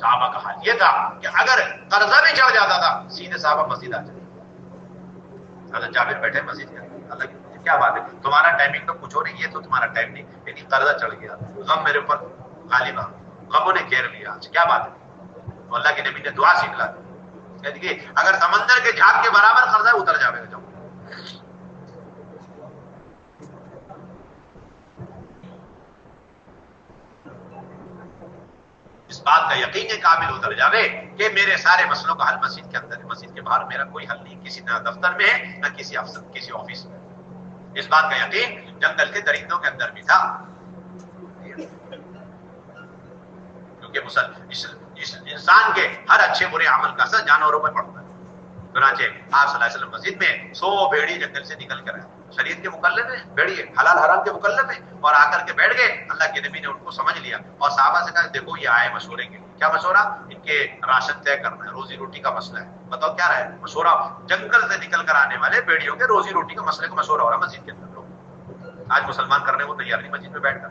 صحابہ کا حال یہ تھا کہ اگر قرضہ بھی چڑھ جاتا تھا سیدھے صحابہ مسجد آ جاتے۔ حضرت جابر بیٹھے مسجد کے اندر، اللہ کیا بات ہے، تمہارا ٹائمنگ تو کچھ ہو نہیں، یہ تو تمہارا ٹائم نہیں، لیکن قرضہ چڑھ گیا، غم میرے اوپر غالب آ، غموں نے گھیر لیا، آج کیا بات ہے۔ تو اللہ کے نبی نے دعا سکھلا دی، دیکھیے اگر سمندر کے جھاگ کے برابر قرضہ اتر جاوے گا، جاؤ اس بات کا یقین کامل اتر جاوے کہ میرے سارے مسئلوں کا حل مسجد کے اندر ہے، مسجد کے باہر میرا کوئی حل نہیں، کسی نہ دفتر میں ہے نہ کسی افسر کسی آفس میں۔ اس بات کا یقین جنگل کے درندوں کے اندر بھی تھا، کیونکہ انسان کے ہر اچھے برے عمل کا اثر جانوروں میں پڑتا ہے۔ چنانچہ آپ صلی اللہ علیہ وسلم مسجد میں 100 بھیڑی جنگل سے نکل کر آئے، شریعت کے مکلف ہیں، بھیڑی حلال حرام کے مکلف ہیں، اور آ کر کے بیٹھ گئے۔ اللہ کے نبی نے ان کو سمجھ لیا اور صحابہ سے کہا دیکھو یہ آئے مشورے کے، کیا مشورہ؟ ان کے راشن طے کرنا ہے، روزی روٹی کا مسئلہ ہے۔ بتاؤ کیا رہا ہے مشورہ؟ جنگل سے نکل کر آنے والے بھیڑیوں کے روزی روٹی کا مسئلے کا مشورہ ہو رہا ہے مسجد کے اندر۔ لوگ آج مسلمان کرنے کو تیار نہیں مسجد میں بیٹھ کر۔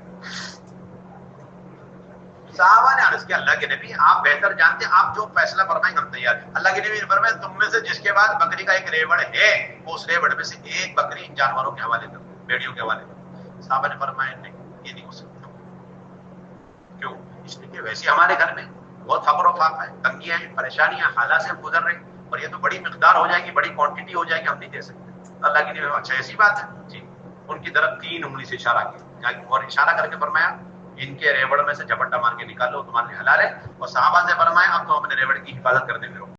صحابہ نے عرض کیا اللہ کے نبی آپ بہتر جانتے ہیں، آپ جو فیصلہ فرمائیں ہم تیار ہیں۔ اللہ کے نبی نے فرمایا تم میں سے جس کے بعد بکری کا ایک ریوڑ ہے وہ اس ریوڑ میں سے ایک بکری ان جانوروں کے حوالے کر، بھیڑیوں کے حوالے کر۔ صحابہ نے فرمایا نہیں یہ نہیں ہو سکتا۔ کیوں؟ اس لیے کہ ویسے ہمارے گھر میں بہت فقر و فاقہ ہے، تنگیاں ہیں، پریشانیاں، حالات سے ہم گزر رہے ہیں، اور یہ تو بڑی مقدار ہو جائے گی، بڑی کوانٹٹی ہو جائے گی، ہم نہیں دے سکتے۔ اللہ کے نبی اچھا ایسی بات ہے جی۔ ان کی طرف 3 انگلی سے اشارہ کیا اور اشارہ کر کے فرمایا ان کے ریوڑ میں سے جھپٹا مار کے نکالو، تمہارے لیے حلال ہے۔ اور صحابہ سے فرمایا اب تو اپنے ریوڑ کی حفاظت کرنے میں رہو۔